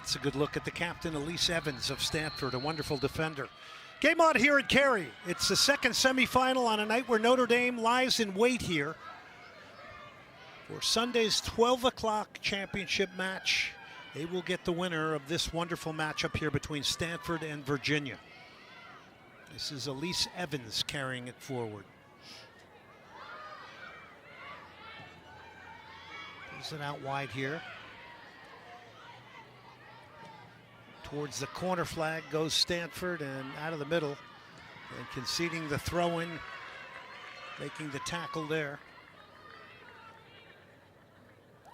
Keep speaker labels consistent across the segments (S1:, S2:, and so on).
S1: That's a good look at the captain, Elise Evans of Stanford, a wonderful defender. Game on here at Cary. It's the second semifinal on a night where Notre Dame lies in wait here for Sunday's 12 o'clock championship match. They will get the winner of this wonderful matchup here between Stanford and Virginia. This is Elise Evans carrying it forward. Pulls it out wide here. Towards the corner flag goes Stanford, and out of the middle, and conceding the throw-in, making the tackle there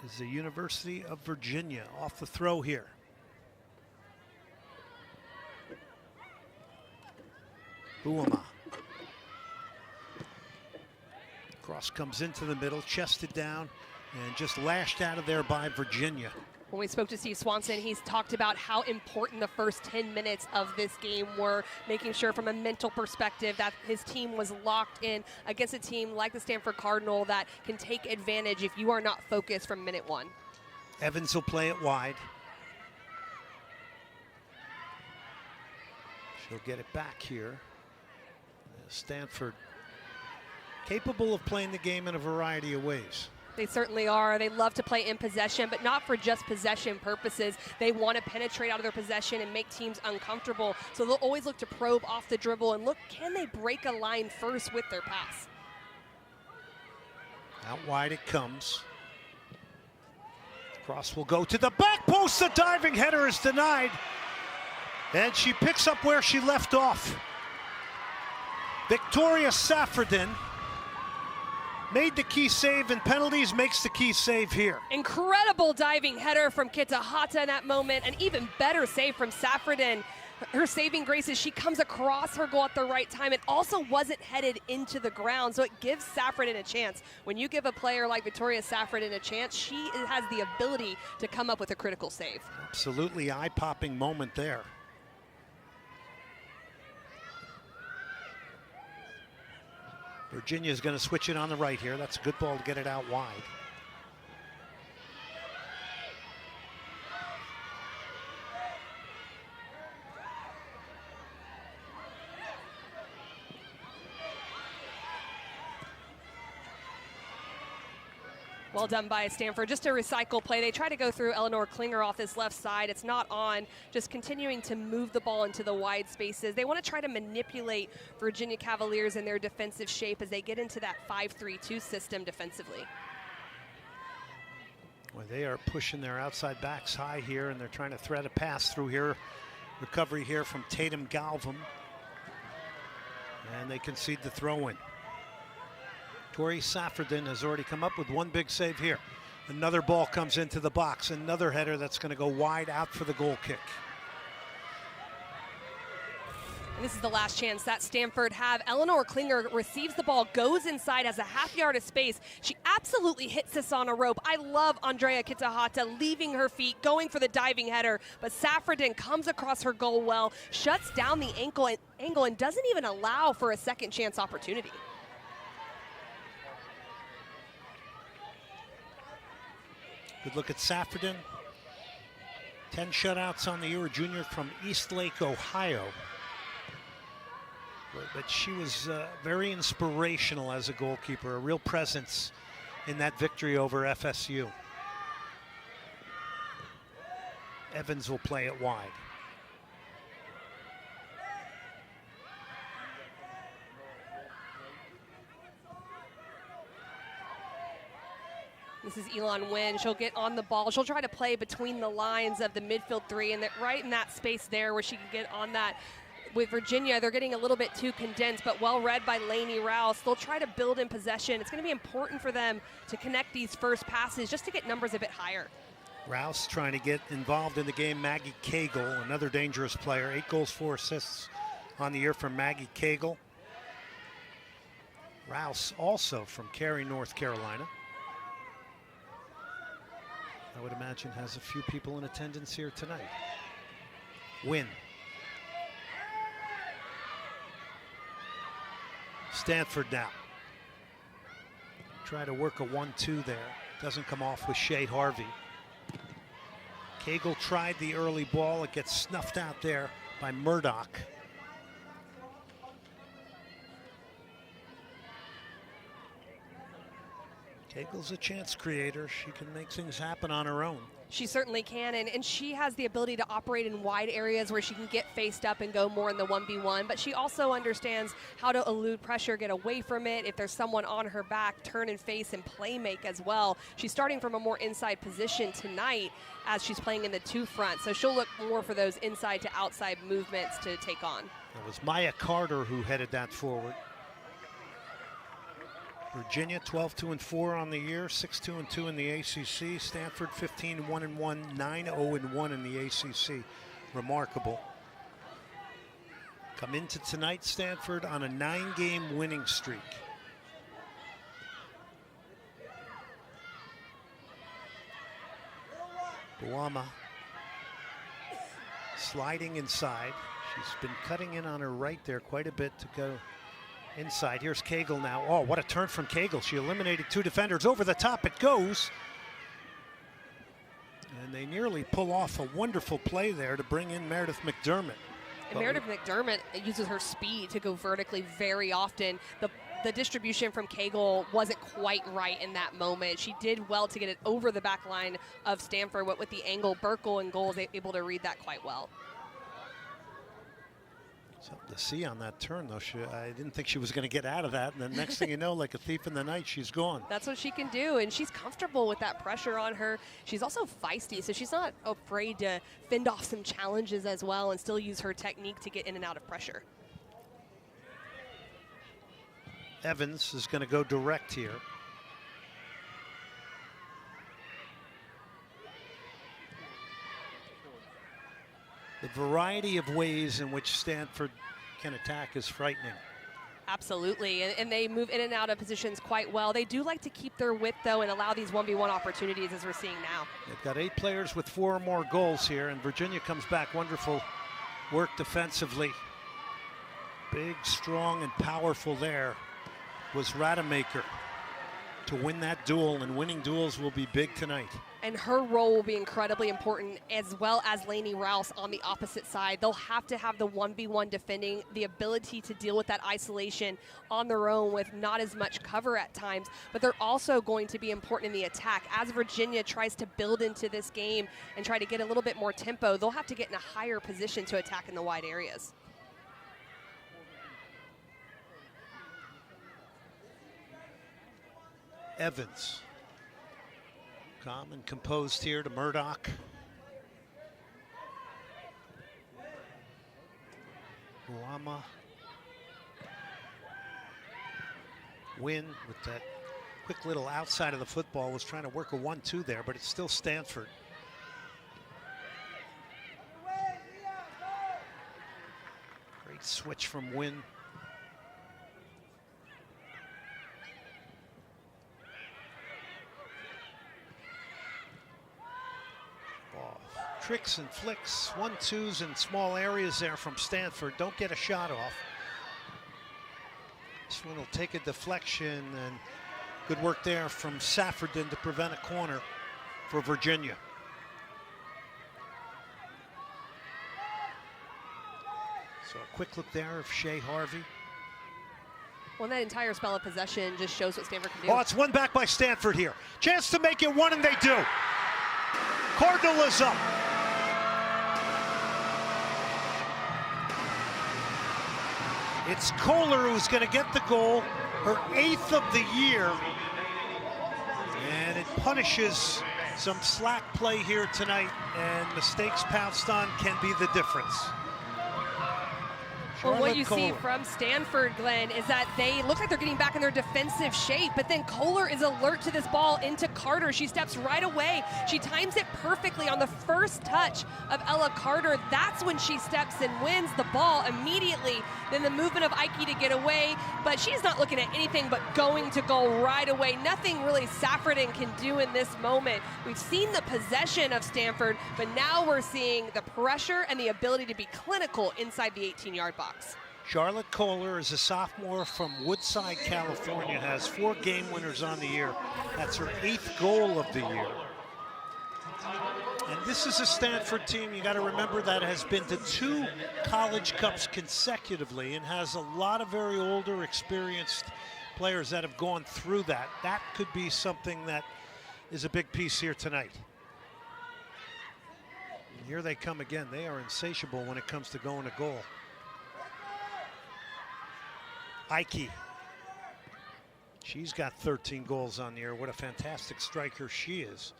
S1: is the University of Virginia off the throw here. Buama. Cross comes into the middle, chested down, and just lashed out of there by Virginia.
S2: When we spoke to Steve Swanson, he's talked about how important the first 10 minutes of this game were, making sure from a mental perspective that his team was locked in against a team like the Stanford Cardinal that can take advantage if you are not focused from minute one.
S1: Evans will play it wide. She'll get it back here. Stanford capable of playing the game in a variety of ways.
S2: They certainly are. They love to play in possession, but not for just possession purposes. They want to penetrate out of their possession and make teams uncomfortable. So they'll always look to probe off the dribble and look, can they break a line first with their pass?
S1: Out wide it comes. Cross will go to the back post. The diving header is denied. And she picks up where she left off. Victoria Saffredin made the key save, and penalties makes the key save here.
S2: Incredible diving header from Kitahata in that moment, and even better save from Saffredin. Her saving grace is she comes across her goal at the right time. It also wasn't headed into the ground, so it gives Saffredin a chance. When you give a player like Victoria Saffredin a chance, she has the ability to come up with a critical save.
S1: Absolutely eye-popping moment there. Virginia is going to switch it on the right here. That's a good ball to get it out wide.
S2: Well done by Stanford. Just a recycle play. They try to go through Eleanor Klinger off this left side. It's not on. Just continuing to move the ball into the wide spaces. They want to try to manipulate Virginia Cavaliers in their defensive shape as they get into that 5-3-2 system defensively.
S1: Well, they are pushing their outside backs high here, and they're trying to thread a pass through here. Recovery here from Tatum Galvam. And they concede the throw-in. Tori Saffredin has already come up with one big save here. Another ball comes into the box. Another header that's going to go wide out for the goal kick.
S2: And this is the last chance that Stanford have. Eleanor Klinger receives the ball, goes inside, has a half yard of space. She absolutely hits this on a rope. I love Andrea Kitahata leaving her feet, going for the diving header, but Saffredin comes across her goal well, shuts down the angle and doesn't even allow for a second chance opportunity.
S1: Good look at Saffredin. 10 shutouts on the year, a junior from Eastlake, Ohio. But she was very inspirational as a goalkeeper, a real presence in that victory over FSU. Evans will play it wide.
S2: This is Elon Wynn. She'll get on the ball. She'll try to play between the lines of the midfield three, and right in that space there where she can get on that. With Virginia, they're getting a little bit too condensed, but well read by Lainey Rouse. They'll try to build in possession. It's going to be important for them to connect these first passes just to get numbers a bit higher.
S1: Rouse trying to get involved in the game. Maggie Cagle, another dangerous player. 8 goals, 4 assists on the year from Maggie Cagle. Rouse also from Cary, North Carolina. I would imagine has a few people in attendance here tonight. Win. Stanford now. Try to work a 1-2 there. Doesn't come off with Shea Harvey. Cagle tried the early ball. It gets snuffed out there by Murdoch. Cagle's a chance creator. She can make things happen on her own.
S2: She certainly can, and she has the ability to operate in wide areas where she can get faced up and go more in the 1v1, but she also understands how to elude pressure, get away from it. If there's someone on her back, turn and face and play make as well. She's starting from a more inside position tonight as she's playing in the 2 front, so she'll look more for those inside to outside movements to take on.
S1: It was Maya Carter who headed that forward. Virginia 12-2-4 on the year, 6-2-2 in the ACC. Stanford 15-1-1, 9-0-1 in the ACC. Remarkable. Come into tonight, Stanford, on a 9-game winning streak. Buama sliding inside. She's been cutting in on her right there quite a bit to go inside. Here's Cagle now. Oh, what a turn from Cagle. She eliminated 2 defenders. Over the top it goes. And they nearly pull off a wonderful play there to bring in Meredith McDermott.
S2: And Meredith McDermott uses her speed to go vertically very often. The distribution from Cagle wasn't quite right in that moment. She did well to get it over the back line of Stanford, but with the angle, Burkle and Goal was able to read that quite well. Something
S1: to see on that turn, though. I didn't think she was going to get out of that, and then next thing you know, like a thief in the night, she's gone.
S2: That's what she can do, and she's comfortable with that pressure on her. She's also feisty, so she's not afraid to fend off some challenges as well and still use her technique to get in and out of pressure.
S1: Evans is going to go direct here. The variety of ways in which Stanford can attack is frightening.
S2: Absolutely, and they move in and out of positions quite well. They do like to keep their width, though, and allow these 1v1 opportunities as we're seeing now.
S1: They've got 8 players with 4 or more goals here, and Virginia comes back. Wonderful work defensively. Big, strong, and powerful there was Rademacher to win that duel, and winning duels will be big tonight.
S2: And her role will be incredibly important, as well as Lainey Rouse on the opposite side. They'll have to have the 1v1 defending, the ability to deal with that isolation on their own with not as much cover at times, but they're also going to be important in the attack. As Virginia tries to build into this game and try to get a little bit more tempo, they'll have to get in a higher position to attack in the wide areas.
S1: Evans, calm and composed here to Murdoch. Buama. Wynn with that quick little outside of the football was trying to work a 1-2 there, but it's still Stanford. Great switch from Wynn. Tricks and flicks, 1-2s in small areas there from Stanford. Don't get a shot off. This one will take a deflection, and good work there from Saffordin to prevent a corner for Virginia. So a quick look there of Shea Harvey.
S2: Well, that entire spell of possession just shows what Stanford can do.
S1: Oh, it's one back by Stanford here. Chance to make it 1, and they do. Cardinal is up. It's Kohler who's going to get the goal, her 8th of the year. And it punishes some slack play here tonight, and mistakes pounced on can be the difference.
S2: Well, what you see from Stanford, Glenn, is that they look like they're getting back in their defensive shape, but then Kohler is alert to this ball into Carter. She steps right away. She times it perfectly on the first touch of Ella Carter. That's when she steps and wins the ball immediately. Then the movement of Aikey to get away, but she's not looking at anything but going to goal right away. Nothing really Saffordin can do in this moment. We've seen the possession of Stanford, but now we're seeing the pressure and the ability to be clinical inside the 18-yard box.
S1: Charlotte Kohler is a sophomore from Woodside, California, has 4 game winners on the year. That's her 8th goal of the year. And this is a Stanford team, you got to remember, that has been to 2 college cups consecutively and has a lot of very older, experienced players that have gone through that. That could be something that is a big piece here tonight. And here they come again. They are insatiable when it comes to going to goal. Aikey. She's got 13 goals on the year. What a fantastic striker she is.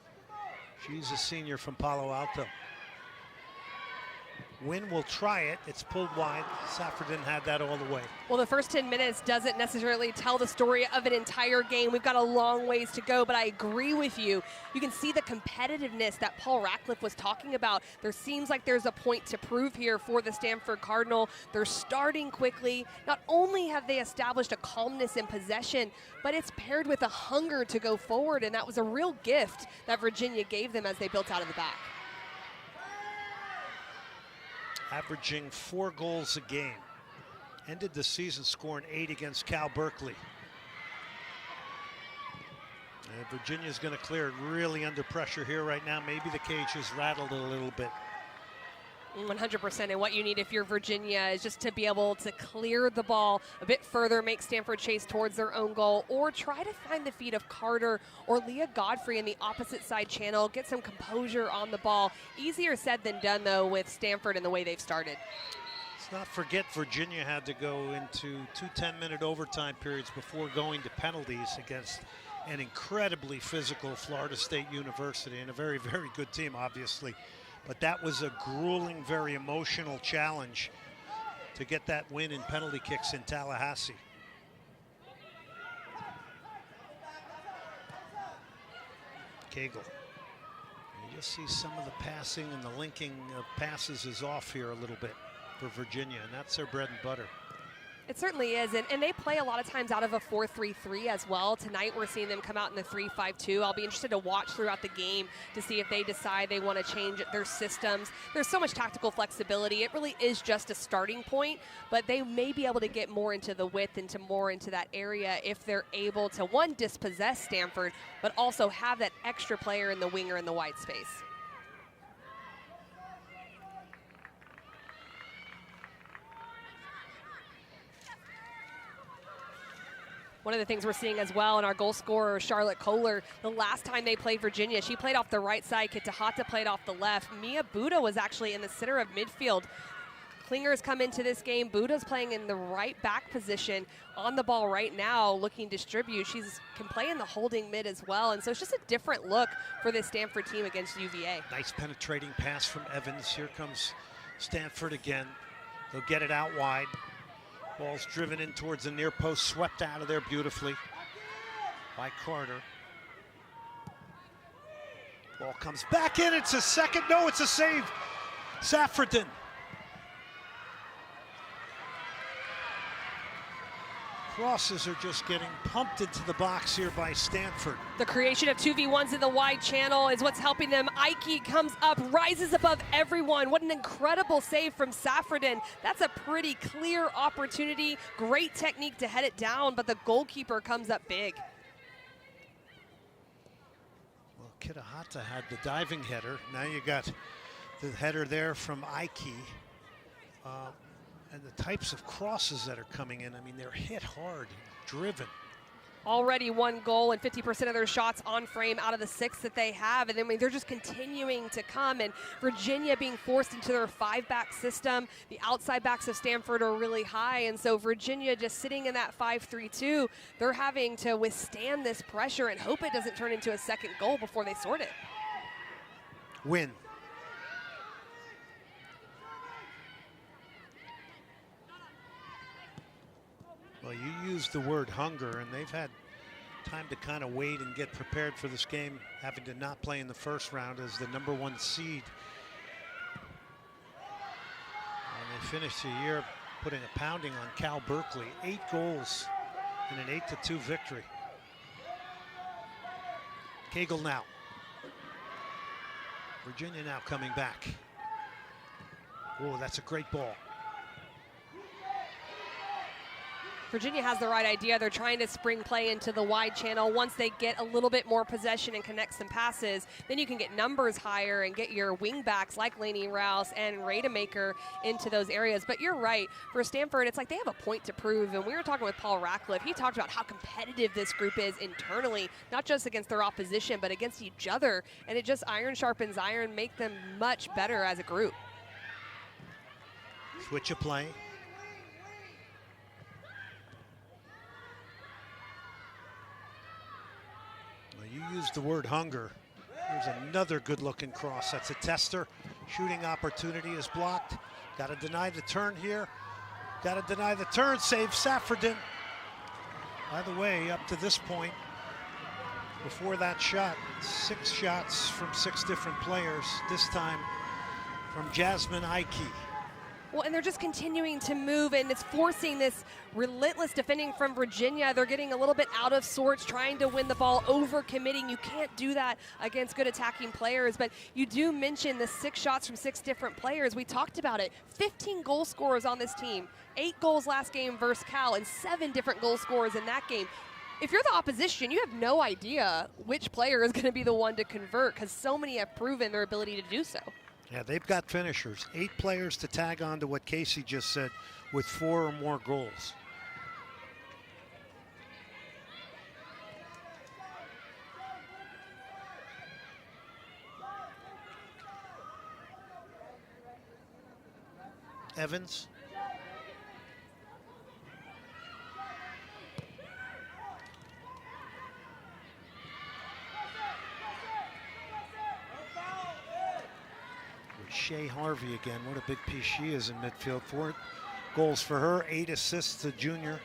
S1: She's a senior from Palo Alto. Wynn will try it. It's pulled wide. Saffredin had that all the way.
S2: Well, the first 10 minutes doesn't necessarily tell the story of an entire game. We've got a long ways to go, but I agree with you. You can see the competitiveness that Paul Ratcliffe was talking about. There seems like there's a point to prove here for the Stanford Cardinal. They're starting quickly. Not only have they established a calmness in possession, but it's paired with a hunger to go forward, and that was a real gift that Virginia gave them as they built out of the back.
S1: Averaging 4 goals a game. Ended the season scoring 8 against Cal Berkeley. And Virginia's going to clear it really under pressure here right now. Maybe the cage has rattled a little bit.
S2: 100%, and what you need if you're Virginia is just to be able to clear the ball a bit further, make Stanford chase towards their own goal, or try to find the feet of Carter or Leah Godfrey in the opposite side channel, get some composure on the ball. Easier said than done, though, with Stanford and the way they've started.
S1: Let's not forget Virginia had to go into 2 10-minute overtime periods before going to penalties against an incredibly physical Florida State University, and a very, very good team, obviously. But that was a grueling, very emotional challenge to get that win in penalty kicks in Tallahassee. Cagle. You just see some of the passing and the linking of passes is off here a little bit for Virginia, and that's their bread and butter.
S2: It certainly is, and they play a lot of times out of a 4-3-3 as well. Tonight we're seeing them come out in the 3-5-2. I'll be interested to watch throughout the game to see if they decide they want to change their systems. There's so much tactical flexibility. It really is just a starting point, but they may be able to get more into the width, more into that area if they're able to, one, dispossess Stanford, but also have that extra player in the wing or in the wide space. One of the things we're seeing as well in our goal scorer, Charlotte Kohler, the last time they played Virginia, she played off the right side, Kitahata played off the left. Mia Buddha was actually in the center of midfield. Klinger's come into this game. Buddha's playing in the right back position on the ball right now, looking to distribute. She can play in the holding mid as well, and so it's just a different look for this Stanford team against UVA.
S1: Nice penetrating pass from Evans. Here comes Stanford again. They'll get it out wide. Ball's driven in towards the near post, swept out of there beautifully by Carter. Ball comes back in, it's a second, no, it's a save. Saffredin. Crosses are just getting pumped into the box here by Stanford.
S2: The creation of 2v1s in the wide channel is what's helping them. Aikey comes up, rises above everyone. What an incredible save from Saffredin. That's a pretty clear opportunity. Great technique to head it down, but the goalkeeper comes up big.
S1: Well, Kitahata had the diving header. Now you got the header there from Aikey. And the types of crosses that are coming in, I mean, they're hit hard, driven.
S2: Already 1 goal and 50% of their shots on frame out of the 6 that they have. And then they're just continuing to come. And Virginia being forced into their 5-back system. The outside backs of Stanford are really high. And so Virginia just sitting in that 5-3-2, they're having to withstand this pressure and hope it doesn't turn into a second goal before they sort it.
S1: Win. Well, you used the word hunger, and they've had time to kind of wait and get prepared for this game, having to not play in the first round as the #1 seed. And they finished the year putting a pounding on Cal Berkeley, 8 goals in an 8-2 victory. Cagle now. Virginia now coming back. Oh, that's a great ball.
S2: Virginia has the right idea. They're trying to spring play into the wide channel. Once they get a little bit more possession and connect some passes, then you can get numbers higher and get your wing backs like Lainey Rouse and Rademacher into those areas. But you're right. For Stanford, it's like they have a point to prove. And we were talking with Paul Ratcliffe. He talked about how competitive this group is internally, not just against their opposition, but against each other. And it just iron sharpens iron, make them much better as a group.
S1: Switch of play. You used the word hunger. Here's another good-looking cross. That's a tester. Shooting opportunity is blocked. Got to deny the turn here. Got to deny the turn. Save Saffredin. By the way, up to this point, before that shot, 6 shots from 6 different players. This time from Jasmine Aikey.
S2: Well, and they're just continuing to move, and it's forcing this relentless defending from Virginia. They're getting a little bit out of sorts, trying to win the ball, over-committing. You can't do that against good attacking players, but you do mention the 6 shots from 6 different players. We talked about it. 15 goal scorers on this team. 8 goals last game versus Cal, and 7 different goal scorers in that game. If you're the opposition, you have no idea which player is going to be the one to convert, because so many have proven their ability to do so.
S1: Yeah, they've got finishers. 8 players to tag on to what Casey just said with 4 or more goals. Evans. Shea Harvey again. What a big piece she is in midfield. 4 goals for her, 8 assists to junior.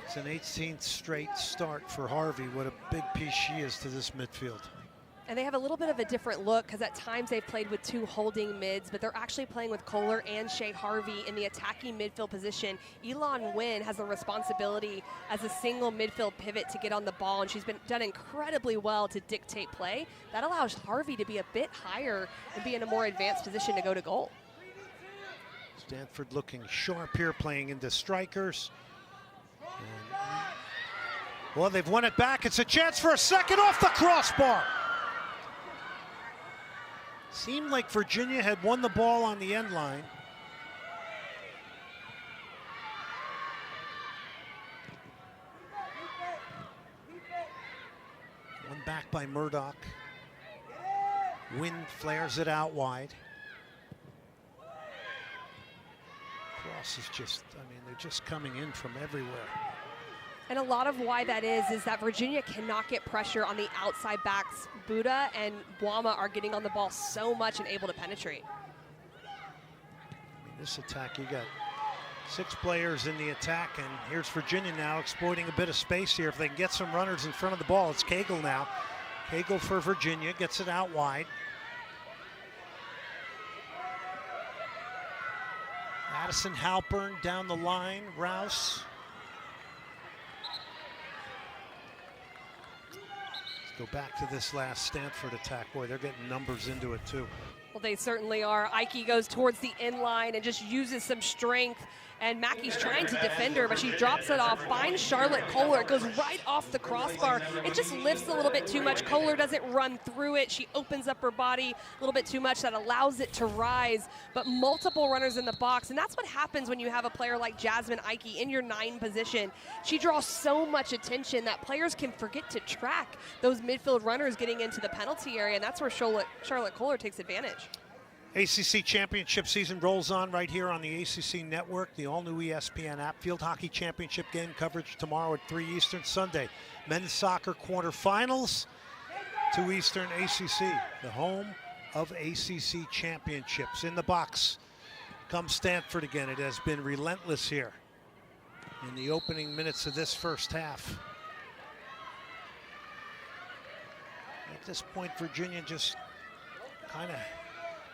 S1: It's an 18th straight start for Harvey. What a big piece she is to this midfield.
S2: And they have a little bit of a different look because at times they've played with 2 holding mids, but they're actually playing with Kohler and Shea Harvey in the attacking midfield position. Elon Nguyen has the responsibility as a single midfield pivot to get on the ball, and she's done incredibly well to dictate play. That allows Harvey to be a bit higher and be in a more advanced position to go to goal.
S1: Stanford looking sharp here, playing into strikers. Well, they've won it back. It's a chance for a second off the crossbar. Seemed like Virginia had won the ball on the end line. One back by Murdoch. Wind flares it out wide. Cross is just, I mean, they're just coming in from everywhere.
S2: And a lot of why that is that Virginia cannot get pressure on the outside backs. Buda and Boama are getting on the ball so much and able to penetrate.
S1: I mean, this attack, you got 6 players in the attack, and here's Virginia now exploiting a bit of space here. If they can get some runners in front of the ball, it's Cagle now. Cagle for Virginia, gets it out wide. Addison Halpern down the line, Rouse. Go back to this last Stanford attack. Boy, they're getting numbers into it too.
S2: Well, they certainly are. Aikey goes towards the end line and just uses some strength. And Mackey's trying to defend her, but she drops it off, finds Charlotte Kohler. It goes right off the crossbar. It just lifts a little bit too much. Kohler doesn't run through it. She opens up her body a little bit too much. That allows it to rise, but multiple runners in the box. And that's what happens when you have a player like Jasmine Aikey in your 9 position. She draws so much attention that players can forget to track those midfield runners getting into the penalty area, and that's where Charlotte Kohler takes advantage.
S1: ACC Championship season rolls on right here on the ACC Network, the all-new ESPN app. Field Hockey Championship game coverage tomorrow at 3 Eastern. Sunday, men's soccer quarterfinals, 2 Eastern. ACC, the home of ACC Championships. In the box comes Stanford again. It has been relentless here in the opening minutes of this first half. At this point, Virginia just kind of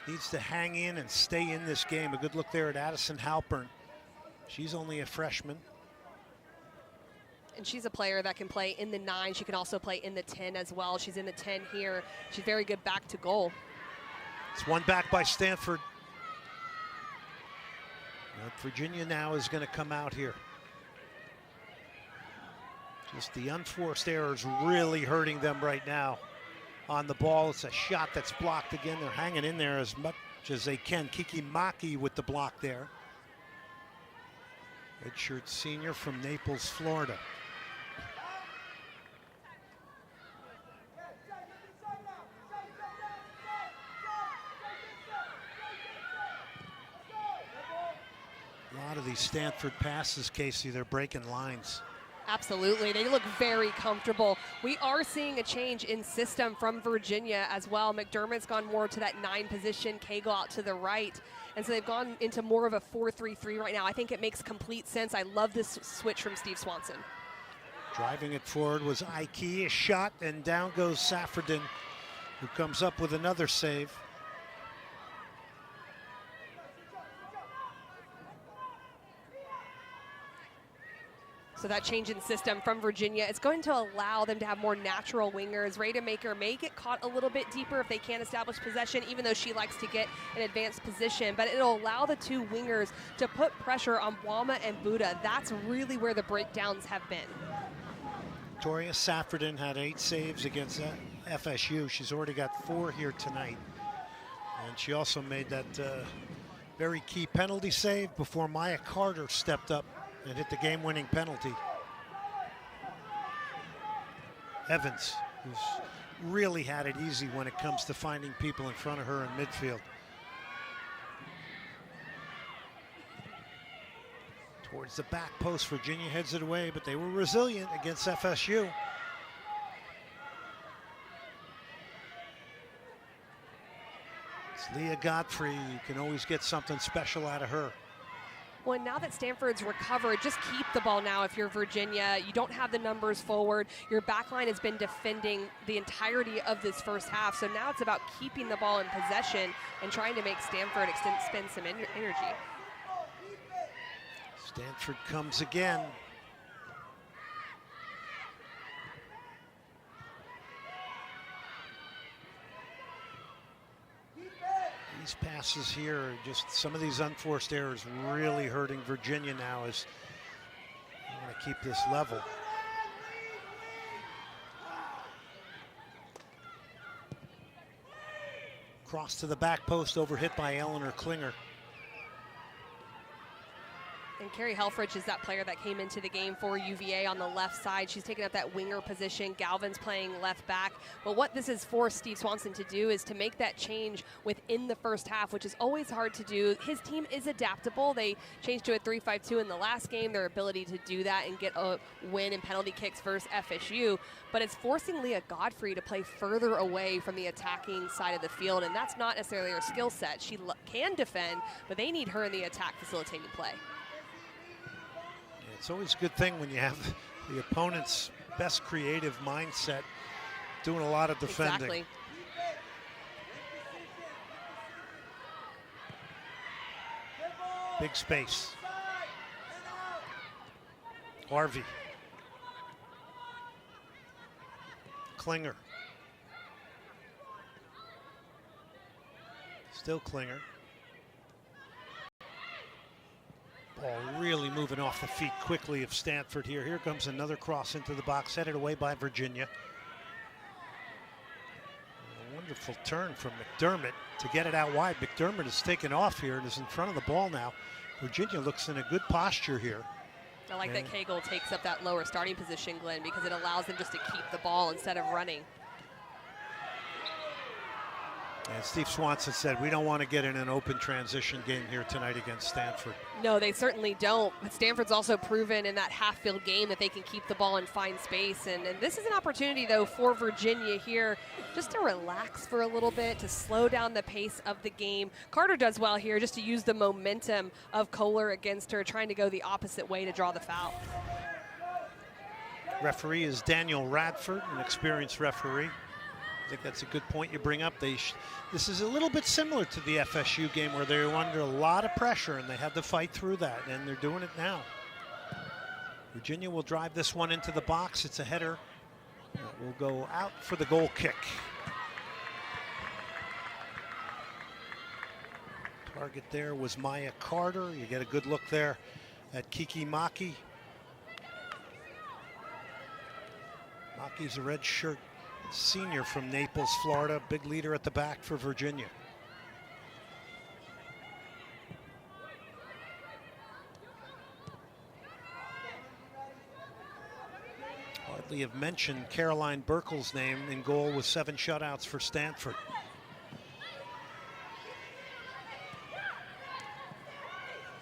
S1: needs to hang in and stay in this game. A good look there at Addison Halpern. She's only a freshman.
S2: And she's a player that can play in the 9. She can also play in the 10 as well. She's in the 10 here. She's very good back to goal.
S1: It's one back by Stanford. But Virginia now is going to come out here. Just the unforced errors really hurting them right now on the ball. It's a shot that's blocked again. They're hanging in there as much as they can. Maki with the block there. Redshirt senior from Naples, Florida. A lot of these Stanford passes, Casey, they're breaking lines.
S2: Absolutely, they look very comfortable. We are seeing a change in system from Virginia as well. McDermott's gone more to that 9 position, Cagle out to the right. And so they've gone into more of a 4-3-3 right now. I think it makes complete sense. I love this switch from Steve Swanson.
S1: Driving it forward was Aikey, a shot, and down goes Saffredin, who comes up with another save.
S2: So that change in system from Virginia, it's going to allow them to have more natural wingers. Rademacher may get caught a little bit deeper if they can't establish possession, even though she likes to get an advanced position. But it'll allow the 2 wingers to put pressure on Wama and Buddha. That's really where the breakdowns have been.
S1: Victoria Saffredin had 8 saves against FSU. She's already got 4 here tonight. And she also made that very key penalty save before Maya Carter stepped up and hit the game-winning penalty. Evans, who's really had it easy when it comes to finding people in front of her in midfield. Towards the back post, Virginia heads it away, but they were resilient against FSU. It's Leah Godfrey. You can always get something special out of her.
S2: Well, now that Stanford's recovered, just keep the ball now if you're Virginia. You don't have the numbers forward. Your back line has been defending the entirety of this first half. So now it's about keeping the ball in possession and trying to make Stanford spend some energy.
S1: Stanford comes again. These passes here, just some of these unforced errors really hurting Virginia now as they want to keep this level. Cross to the back post, overhit by Eleanor Klinger.
S2: And Carrie Helfrich is that player that came into the game for UVA on the left side. She's taken up that winger position. Galvin's playing left back. But what this is for Steve Swanson to do is to make that change within the first half, which is always hard to do. His team is adaptable. They changed to a 3-5-2 in the last game. Their ability to do that and get a win in penalty kicks versus FSU. But it's forcing Leah Godfrey to play further away from the attacking side of the field. And that's not necessarily her skill set. She can defend, but they need her in the attack facilitating play.
S1: It's always a good thing when you have the opponent's best creative mindset doing a lot of defending.
S2: Exactly.
S1: Big space. Harvey. Klinger. Still Klinger. Ball really moving off the feet quickly of Stanford here. Here comes another cross into the box, headed away by Virginia. A wonderful turn from McDermott to get it out wide. McDermott is taken off here and is in front of the ball now. Virginia looks in a good posture here.
S2: I like that Cagle takes up that lower starting position, Glenn, because it allows them just to keep the ball instead of running.
S1: And Steve Swanson said, we don't want to get in an open transition game here tonight against Stanford.
S2: No, they certainly don't. But Stanford's also proven in that half-field game that they can keep the ball and find space. And this is an opportunity, though, for Virginia here just to relax for a little bit, to slow down the pace of the game. Carter does well here just to use the momentum of Kohler against her, trying to go the opposite way to draw the foul.
S1: Referee is Daniel Radford, an experienced referee. I think that's a good point you bring up. This is a little bit similar to the FSU game where they were under a lot of pressure and they had to fight through that, and they're doing it now. Virginia will drive this one into the box. It's a header. It will go out for the goal kick. Target there was Maya Carter. You get a good look there at Maki. He's a red shirt senior from Naples, Florida. Big leader at the back for Virginia. Hardly have mentioned Caroline Burkle's name in goal with 7 shutouts for Stanford.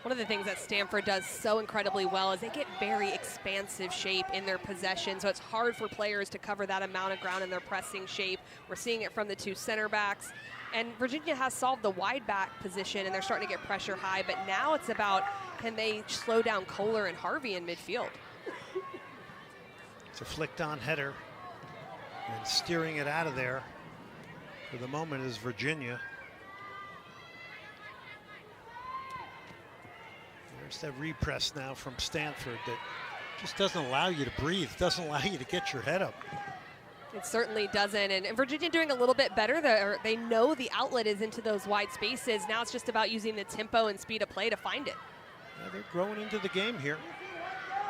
S2: One of the things that Stanford does so incredibly well is they get very expansive shape in their possession, so it's hard for players to cover that amount of ground in their pressing shape. We're seeing it from the 2 center backs, and Virginia has solved the wide back position, and they're starting to get pressure high, but now it's about, can they slow down Kohler and Harvey in midfield?
S1: It's a flicked on header, and steering it out of there for the moment is Virginia. There's that repress now from Stanford that just doesn't allow you to breathe, doesn't allow you to get your head up.
S2: It certainly doesn't, and Virginia doing a little bit better. They know the outlet is into those wide spaces. Now it's just about using the tempo and speed of play to find it.
S1: Yeah, they're growing into the game here.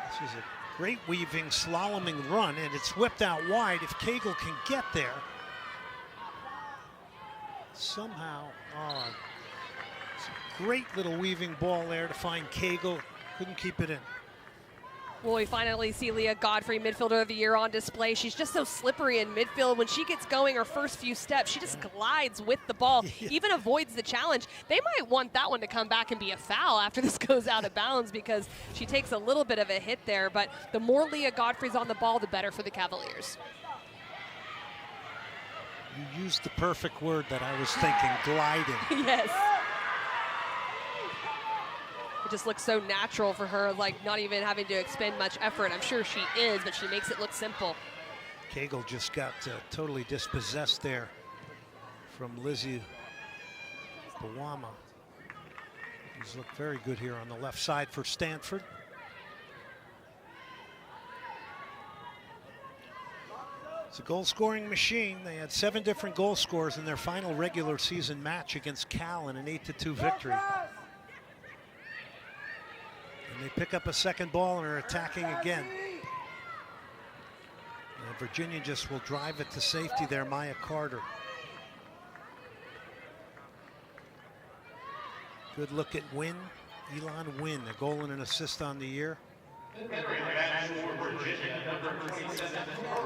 S1: This is a great weaving, slaloming run, and it's whipped out wide. If Cagle can get there, somehow, it's a great little weaving ball there to find Cagle. Couldn't keep it in.
S2: Well, we finally see Leah Godfrey, midfielder of the year, on display. She's just so slippery in midfield. When she gets going her first few steps, she just glides with the ball, even avoids the challenge. They might want that one to come back and be a foul after this goes out of bounds because she takes a little bit of a hit there. But the more Leah Godfrey's on the ball, the better for the Cavaliers.
S1: You used the perfect word that I was thinking, gliding.
S2: Yes. It just looks so natural for her, like not even having to expend much effort. I'm sure she is, but she makes it look simple.
S1: Cagle just got totally dispossessed there from Lizzie Bawama. He's looked very good here on the left side for Stanford. It's a goal-scoring machine. They had 7 different goal scorers in their final regular season match against Cal in an 8-2 victory. And they pick up a second ball and are attacking again. And Virginia just will drive it to safety there, Maya Carter. Good look at Wynn, Elon Wynn, a goal and an assist on the year.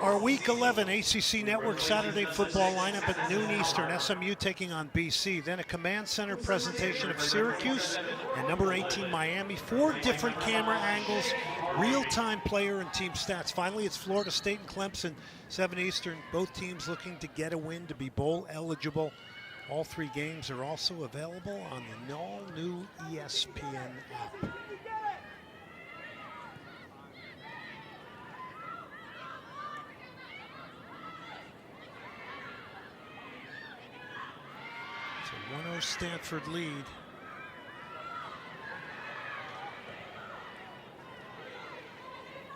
S1: Our Week 11 ACC Network Saturday football lineup at noon Eastern. SMU taking on BC. Then a command center presentation of Syracuse and number 18 Miami. 4 different camera angles, real-time player and team stats. Finally, it's Florida State and Clemson, 7 Eastern. Both teams looking to get a win to be bowl eligible. All 3 games are also available on the all-new ESPN app. It's a 1-0 Stanford lead.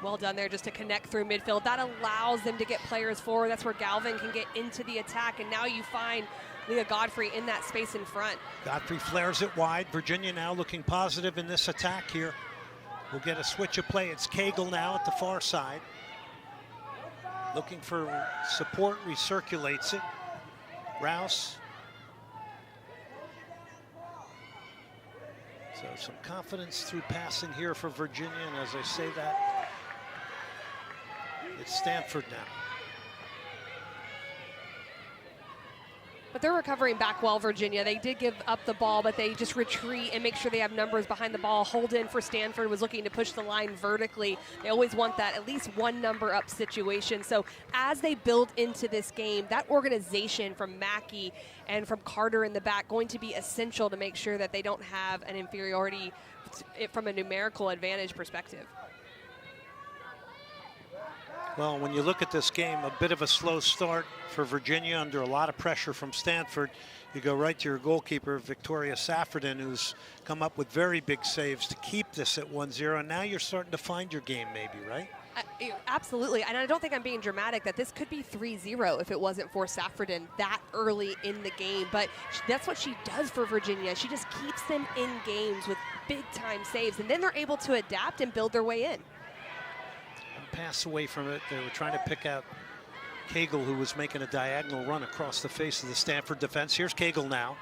S2: Well done there just to connect through midfield. That allows them to get players forward. That's where Galvin can get into the attack. And now you find Leah Godfrey in that space in front.
S1: Godfrey flares it wide. Virginia now looking positive in this attack here. We'll get a switch of play. It's Cagle now at the far side. Looking for support, recirculates it. Rouse. So some confidence through passing here for Virginia. And as I say that, it's Stanford now.
S2: But they're recovering back well, Virginia. They did give up the ball, but they just retreat and make sure they have numbers behind the ball. Holden for Stanford was looking to push the line vertically. They always want that at least 1 number up situation. So as they build into this game, that organization from Mackey and from Carter in the back going to be essential to make sure that they don't have an inferiority from a numerical advantage perspective.
S1: Well, when you look at this game, a bit of a slow start for Virginia under a lot of pressure from Stanford. You go right to your goalkeeper, Victoria Saffredin, who's come up with very big saves to keep this at 1-0. And now you're starting to find your game maybe, right?
S2: Absolutely, and I don't think I'm being dramatic that this could be 3-0 if it wasn't for Saffredin that early in the game. But that's what she does for Virginia. She just keeps them in games with big-time saves, and then they're able to adapt and build their way in.
S1: Pass away from it. They were trying to pick out Cagle, who was making a diagonal run across the face of the Stanford defense. Here's Cagle now.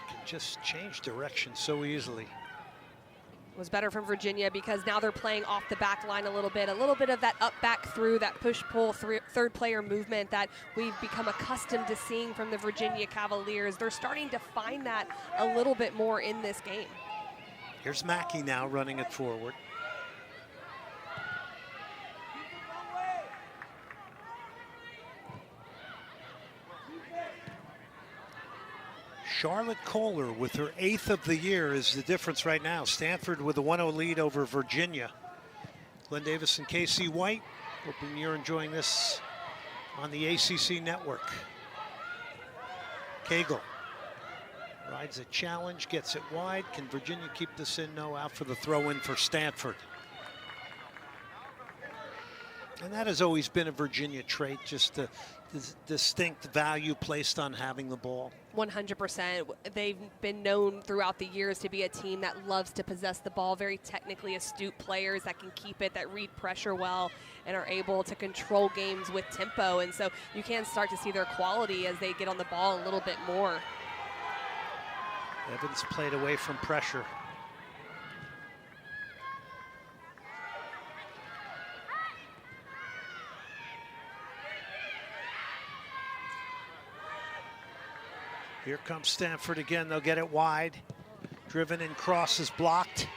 S1: Can just change direction so easily.
S2: Was better from Virginia because now they're playing off the back line a little bit of that up back through, that push-pull third player movement that we've become accustomed to seeing from the Virginia Cavaliers. They're starting to find that a little bit more in this game.
S1: Here's Mackey now running it forward. Charlotte Kohler with her 8th of the year is the difference right now. Stanford with a 1-0 lead over Virginia. Glenn Davis and Casey White, hoping you're enjoying this on the ACC network. Cagle rides a challenge, gets it wide. Can Virginia keep this in? No, out for the throw in for Stanford. And that has always been a Virginia trait, just the distinct value placed on having the ball.
S2: 100%. They've been known throughout the years to be a team that loves to possess the ball, very technically astute players that can keep it, that read pressure well, and are able to control games with tempo. And so you can start to see their quality as they get on the ball a little bit more.
S1: Evans played away from pressure. Here comes Stanford again. They'll get it wide. Driven and cross is blocked.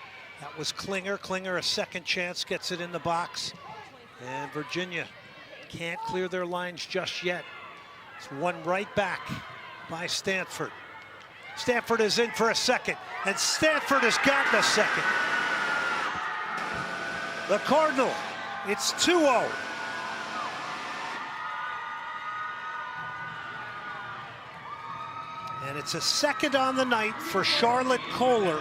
S1: That was Klinger. Klinger a second chance, gets it in the box. And Virginia can't clear their lines just yet. It's one right back by Stanford. Stanford is in for a second, and Stanford has gotten a second. The Cardinal, it's 2-0. And it's a second on the night for Charlotte Kohler.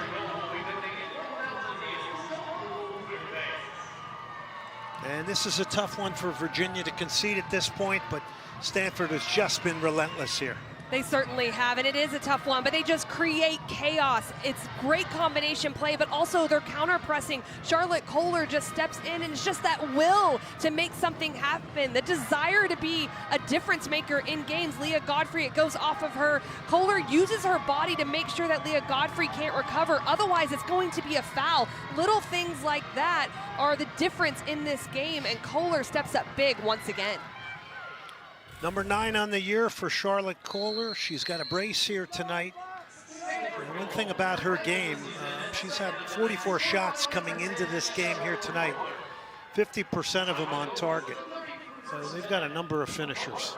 S1: And this is a tough one for Virginia to concede at this point, but Stanford has just been relentless here.
S2: They certainly have, and it is a tough one, but they just create chaos. It's great combination play, but also they're counter-pressing. Charlotte Kohler just steps in, and it's just that will to make something happen, the desire to be a difference maker in games. Leah Godfrey, it goes off of her. Kohler uses her body to make sure that Leah Godfrey can't recover. Otherwise, it's going to be a foul. Little things like that are the difference in this game, and Kohler steps up big once again.
S1: Number 9 on the year for Charlotte Kohler. She's got a brace here tonight. And one thing about her game, she's had 44 shots coming into this game here tonight. 50% of them on target. So they've got a number of finishers.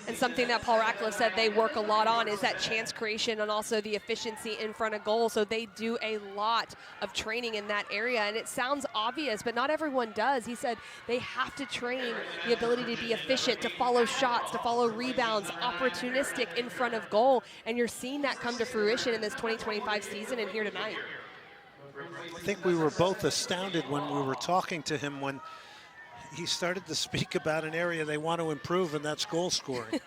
S2: And something that Paul Ratcliffe said they work a lot on is that chance creation and also the efficiency in front of goal. So they do a lot of training in that area. And it sounds obvious, but not everyone does. He said they have to train the ability to be efficient, to follow shots, to follow rebounds, opportunistic in front of goal. And you're seeing that come to fruition in this 2025 season and here tonight.
S1: I think we were both astounded when we were talking to him when he started to speak about an area they want to improve, and that's goal scoring.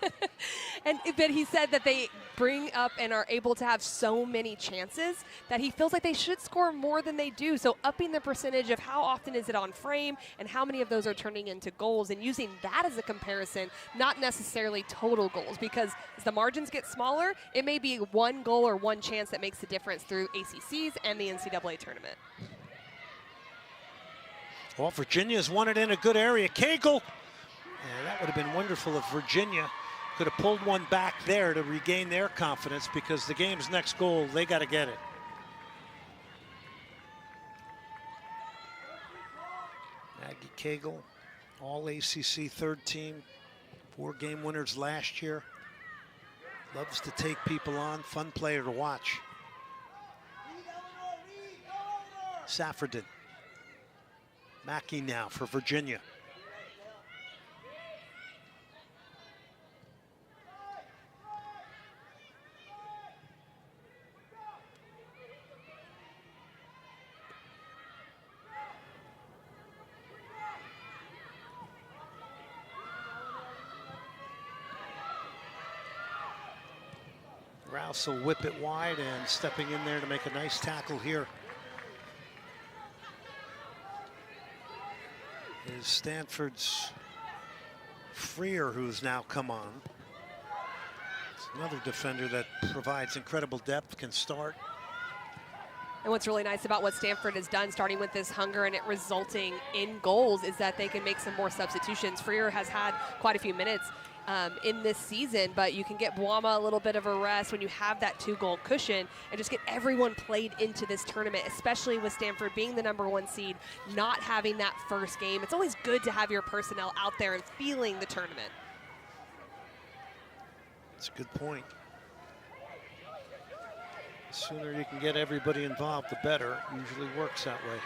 S2: But he said that they bring up and are able to have so many chances that he feels like they should score more than they do. So upping the percentage of how often is it on frame and how many of those are turning into goals, and using that as a comparison, not necessarily total goals, because as the margins get smaller, it may be one goal or one chance that makes the difference through ACCs and the NCAA tournament.
S1: Well, Virginia's won it in a good area. Cagle, and that would have been wonderful if Virginia could have pulled one back there to regain their confidence, because the game's next goal, they got to get it. Maggie Cagle, all ACC third team, 4 game winners last year. Loves to take people on, fun player to watch. Saffordin. Mackey now for Virginia. Rouse will whip it wide, and stepping in there to make a nice tackle here is Stanford's Freer, who's now come on. It's another defender that provides incredible depth, can start.
S2: And what's really nice about what Stanford has done, starting with this hunger and it resulting in goals, is that they can make some more substitutions. Freer has had quite a few minutes in this season, but you can get Boama a little bit of a rest when you have that 2-goal cushion and just get everyone played into this tournament, especially with Stanford being the #1 seed, not having that first game. It's always good to have your personnel out there and feeling the tournament.
S1: That's a good point. The sooner you can get everybody involved, the better. It usually works that way.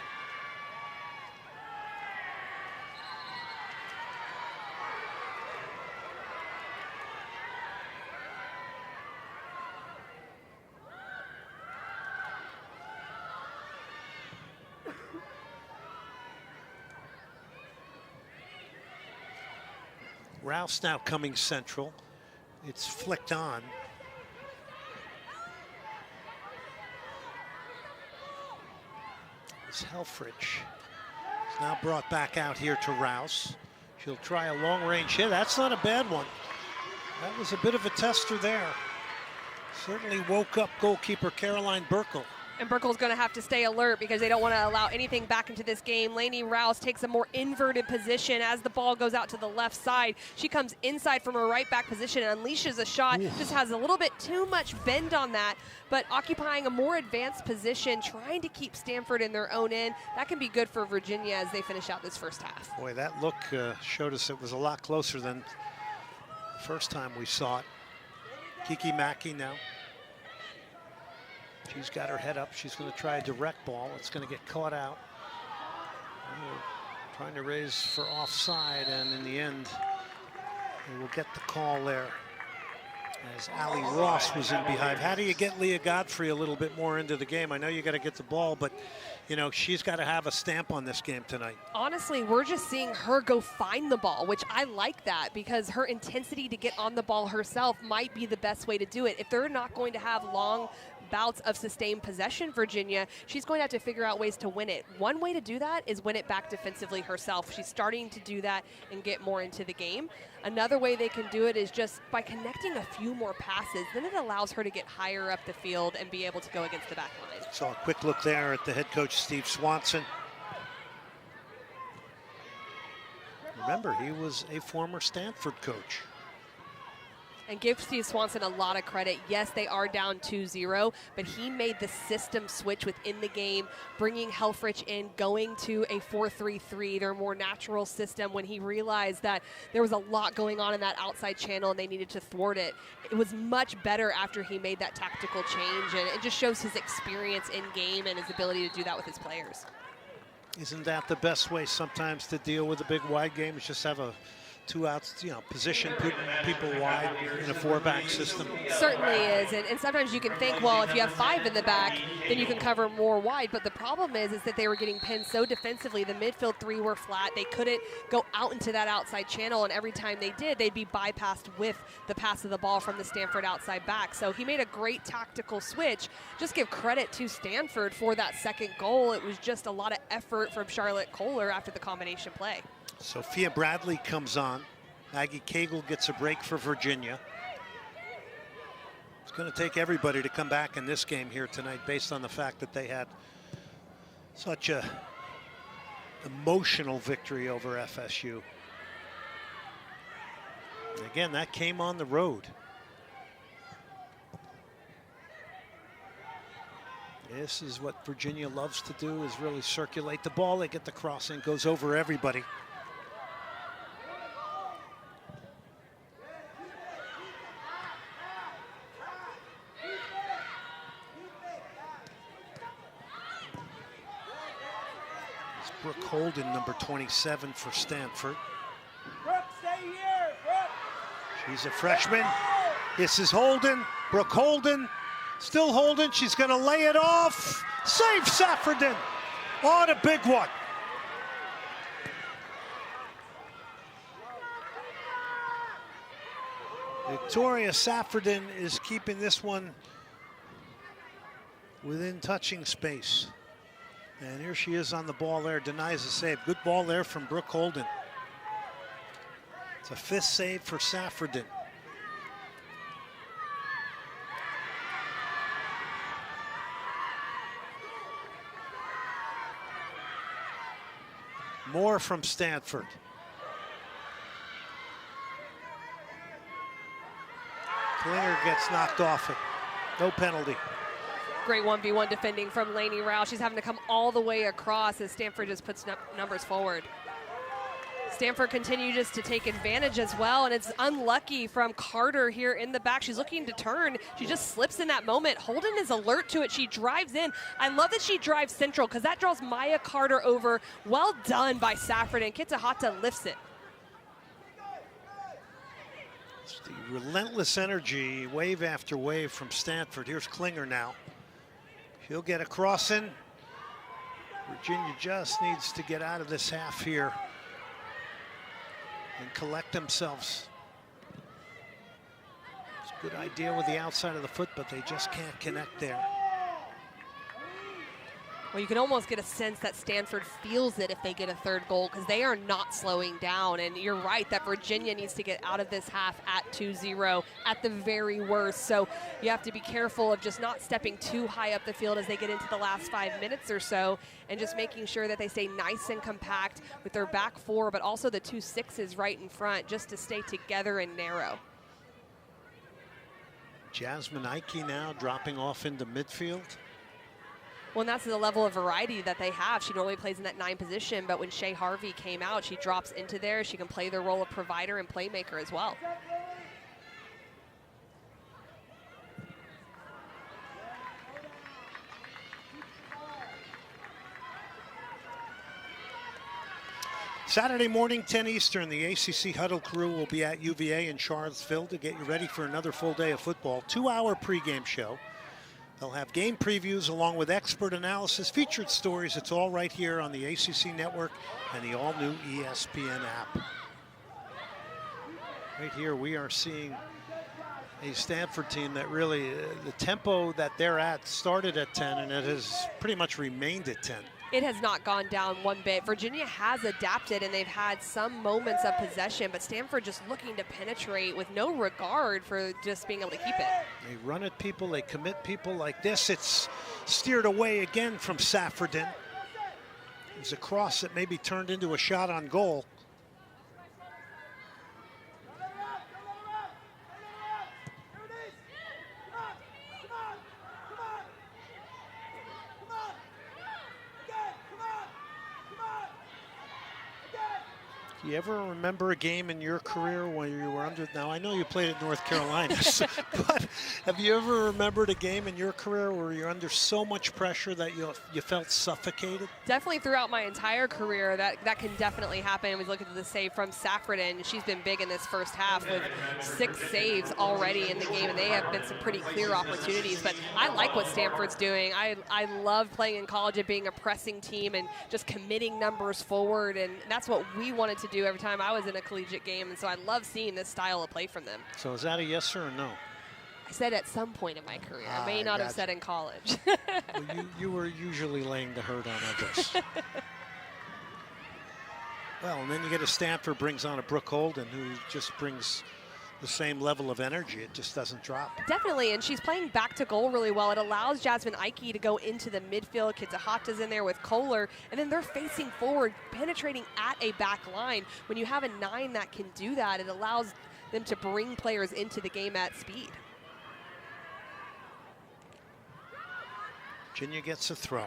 S1: Rouse now coming central. It's flicked on. It's Helfrich. It's now brought back out here to Rouse. She'll try a long-range hit. That's not a bad one. That was a bit of a tester there. Certainly woke up goalkeeper Caroline Burkle.
S2: And Burkle's going to have to stay alert because they don't want to allow anything back into this game. Lainey Rouse takes a more inverted position as the ball goes out to the left side. She comes inside from her right back position and unleashes a shot. Oof. Just has a little bit too much bend on that, but occupying a more advanced position, trying to keep Stanford in their own end. That can be good for Virginia as they finish out this first half.
S1: Boy, that look showed us it was a lot closer than the first time we saw it. Kiki Mackey now. She's got her head up. She's going to try a direct ball. It's going to get caught out. Trying to raise for offside, and in the end, they will get the call there. As Allie Ross was in behind. How do you get Leah Godfrey a little bit more into the game? I know you got to get the ball, but you know, she's got to have a stamp on this game tonight.
S2: Honestly, we're just seeing her go find the ball, which I like that because her intensity to get on the ball herself might be the best way to do it. If they're not going to have long bouts of sustained possession, Virginia, she's going to have to figure out ways to win it. One way to do that is win it back defensively herself. She's starting to do that and get more into the game. Another way they can do it is just by connecting a few more passes. Then it allows her to get higher up the field and be able to go against the back line.
S1: Saw a quick look there at the head coach, Steve Swanson. Remember, he was a former Stanford coach.
S2: And give Steve Swanson a lot of credit. Yes, they are down 2-0, but he made the system switch within the game, bringing Helfrich in, going to a 4-3-3, their more natural system, when he realized that there was a lot going on in that outside channel and they needed to thwart it. It was much better after he made that tactical change, and it just shows his experience in game and his ability to do that with his players.
S1: Isn't that the best way sometimes to deal with a big wide game, is just have a two outs, you know, position people wide in a 4-back system?
S2: Certainly is, and sometimes you can think, well, if you have 5 in the back, then you can cover more wide, but the problem is that they were getting pinned so defensively. The midfield 3 were flat. They couldn't go out into that outside channel, and every time they did, they'd be bypassed with the pass of the ball from the Stanford outside back. So he made a great tactical switch. Just give credit to Stanford for that second goal. It was just a lot of effort from Charlotte Kohler after the combination play.
S1: Sophia Bradley comes on. Maggie Cagle gets a break for Virginia. It's going to take everybody to come back in this game here tonight based on the fact that they had such a emotional victory over FSU. And again, that came on the road. This is what Virginia loves to do, is really circulate the ball. They get the crossing, goes over everybody. Brooke Holden, number 27 for Stanford.
S3: Brooke, stay here, Brooke.
S1: She's a freshman. This is Holden. Brooke Holden, still Holden. She's going to lay it off. Save Saffredin. On a big one. Victoria Saffredin is keeping this one within touching space. And here she is on the ball there, denies the save. Good ball there from Brooke Holden. It's a 5th save for Saffredin. More from Stanford. Klinger gets knocked off it. No penalty.
S2: Great 1v1 defending from Lainey Rao. She's having to come all the way across as Stanford just puts numbers forward. Stanford continues to take advantage as well, and it's unlucky from Carter here in the back. She's looking to turn. She just slips in that moment. Holden is alert to it. She drives in. I love that she drives central because that draws Maya Carter over. Well done by Saffredin. Kitahata lifts it.
S1: It's the relentless energy, wave after wave from Stanford. Here's Klinger now. He'll get a cross in. Virginia just needs to get out of this half here and collect themselves. It's a good idea with the outside of the foot, but they just can't connect there.
S2: Well, you can almost get a sense that Stanford feels it if they get a 3rd goal because they are not slowing down. And you're right that Virginia needs to get out of this half at 2-0 at the very worst. So you have to be careful of just not stepping too high up the field as they get into the last 5 minutes or so, and just making sure that they stay nice and compact with their back 4, but also the 2 6s right in front just to stay together and narrow.
S1: Jasmine Aikey now dropping off into midfield.
S2: Well, and that's the level of variety that they have. She normally plays in that 9 position, but when Shea Harvey came out, she drops into there. She can play the role of provider and playmaker as well.
S1: Saturday morning, 10 Eastern, the ACC Huddle crew will be at UVA in Charlottesville to get you ready for another full day of football. 2-hour pregame show. They'll have game previews along with expert analysis, featured stories. It's all right here on the ACC network and the all-new ESPN app. Right here we are seeing a Stanford team that really, the tempo that they're at started at 10 and it has pretty much remained at 10.
S2: It has not gone down one bit. Virginia has adapted and they've had some moments of possession, but Stanford just looking to penetrate with no regard for just being able to keep it.
S1: They run at people, they commit people like this. It's steered away again from Saffredin. It was a cross that maybe turned into a shot on goal. Do you ever remember a game in your career when you were under, now I know you played at North Carolina, but have you ever remembered a game in your career where you're under so much pressure that you felt suffocated?
S2: Definitely throughout my entire career, that can definitely happen. We look at the save from Saffredin. She's been big in this first half with 6 saves already in the game, and they have been some pretty clear opportunities. But I like what Stanford's doing. I love playing in college and being a pressing team and just committing numbers forward, and that's what we wanted to do every time I was in a collegiate game, and so I love seeing this style of play from them.
S1: So is that a yes or a no?
S2: I said at some point in my career. I may not have said in college.
S1: Well, you were usually laying the hurt on others. Well, and then you get a Stanford brings on a Brooke Holden who just brings the same level of energy. It just doesn't drop.
S2: Definitely, and she's playing back to goal really well. It allows Jasmine Aikey to go into the midfield. Kitahata's in there with Kohler, and then they're facing forward, penetrating at a back line. When you have a 9 that can do that, it allows them to bring players into the game at speed.
S1: Virginia gets a throw.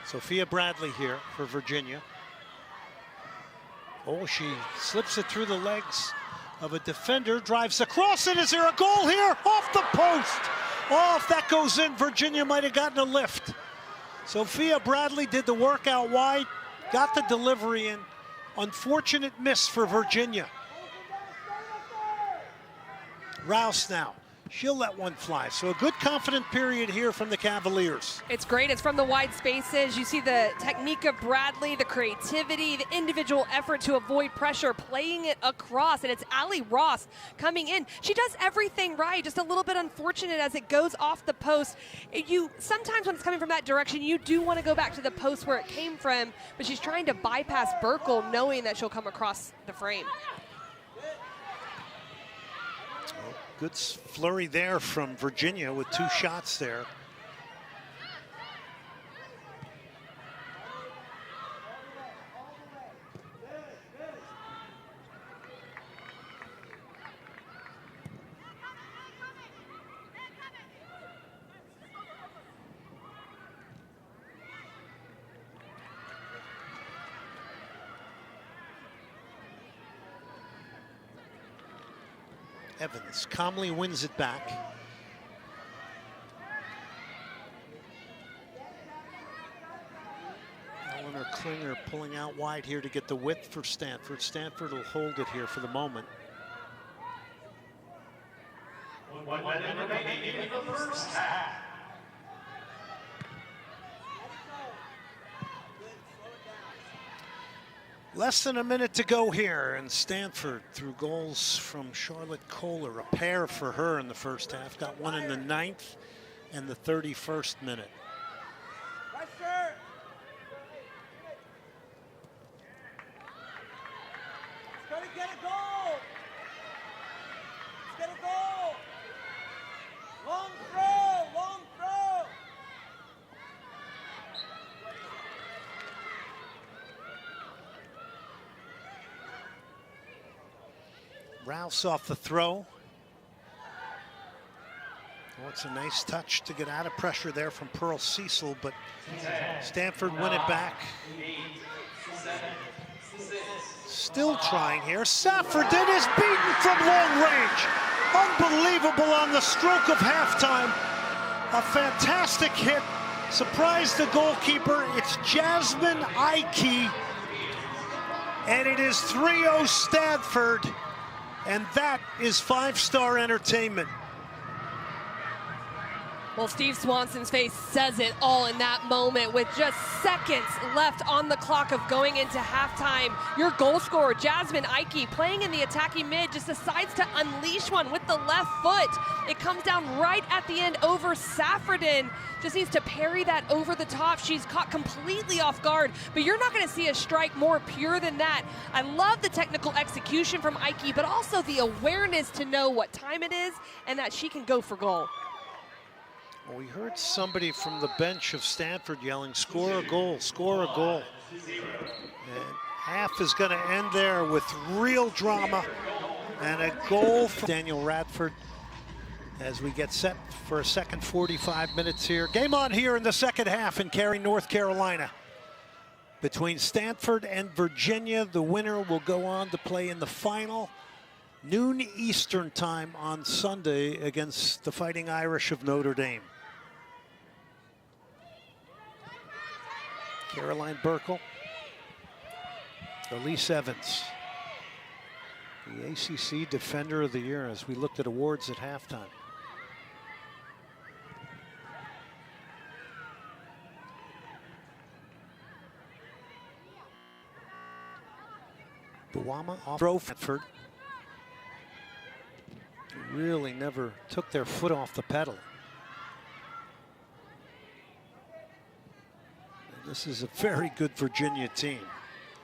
S1: Sophia Bradley here for Virginia. Oh, she slips it through the legs of a defender, drives across it. Is there a goal here? Off the post. Oh, if that goes in, Virginia might have gotten a lift. Sophia Bradley did the work out wide, got the delivery in. Unfortunate miss for Virginia. Rouse now. she'll let one fly. So a good confident period here from the Cavaliers.
S2: It's great. It's from the wide spaces. You see the technique of Bradley, the creativity, the individual effort to avoid pressure, playing it across. And it's Allie Ross coming in. She does everything right, just a little bit unfortunate as it goes off the post. Sometimes when it's coming from that direction, you do want to go back to the post where it came from, but she's trying to bypass Burkle, knowing that she'll come across the frame.
S1: Good flurry there from Virginia with 2 shots there. Evans calmly wins it back. Eleanor Klinger pulling out wide here to get the width for Stanford. Stanford will hold it here for the moment. Less than a minute to go here, and Stanford through goals from Charlotte Kohler, a pair for her in the first half. Got one in the 9th and the 31st minute.
S3: Pressure. It's gonna get a goal. It's gonna goal. Long throw, long throw.
S1: Rouse off the throw. Oh, it's a nice touch to get out of pressure there from Pearl Cecil, but Stanford win it back. Still trying here. Saffordin is beaten from long range. Unbelievable on the stroke of halftime. A fantastic hit. Surprised the goalkeeper. It's Jasmine Aikey. And it is 3-0 Stanford. And that is 5-star entertainment.
S2: Well, Steve Swanson's face says it all in that moment with just seconds left on the clock of going into halftime. Your goal scorer, Jasmine Aikey, playing in the attacking mid, just decides to unleash one with the left foot. It comes down right at the end over Saffordin. Just needs to parry that over the top. She's caught completely off guard, but you're not going to see a strike more pure than that. I love the technical execution from Aikey, but also the awareness to know what time it is and that she can go for goal.
S1: Well, we heard somebody from the bench of Stanford yelling, "Score a goal, score a goal." And half is going to end there with real drama and a goal for Daniel Radford as we get set for a second 45 minutes here. Game on here in the second half in Cary, North Carolina. Between Stanford and Virginia, the winner will go on to play in the final, noon Eastern time on Sunday against the Fighting Irish of Notre Dame. Caroline Burkle, Elise Evans, the ACC Defender of the Year as we looked at awards at halftime. Buwama off Stanford. Really never took their foot off the pedal. And this is a very good Virginia team.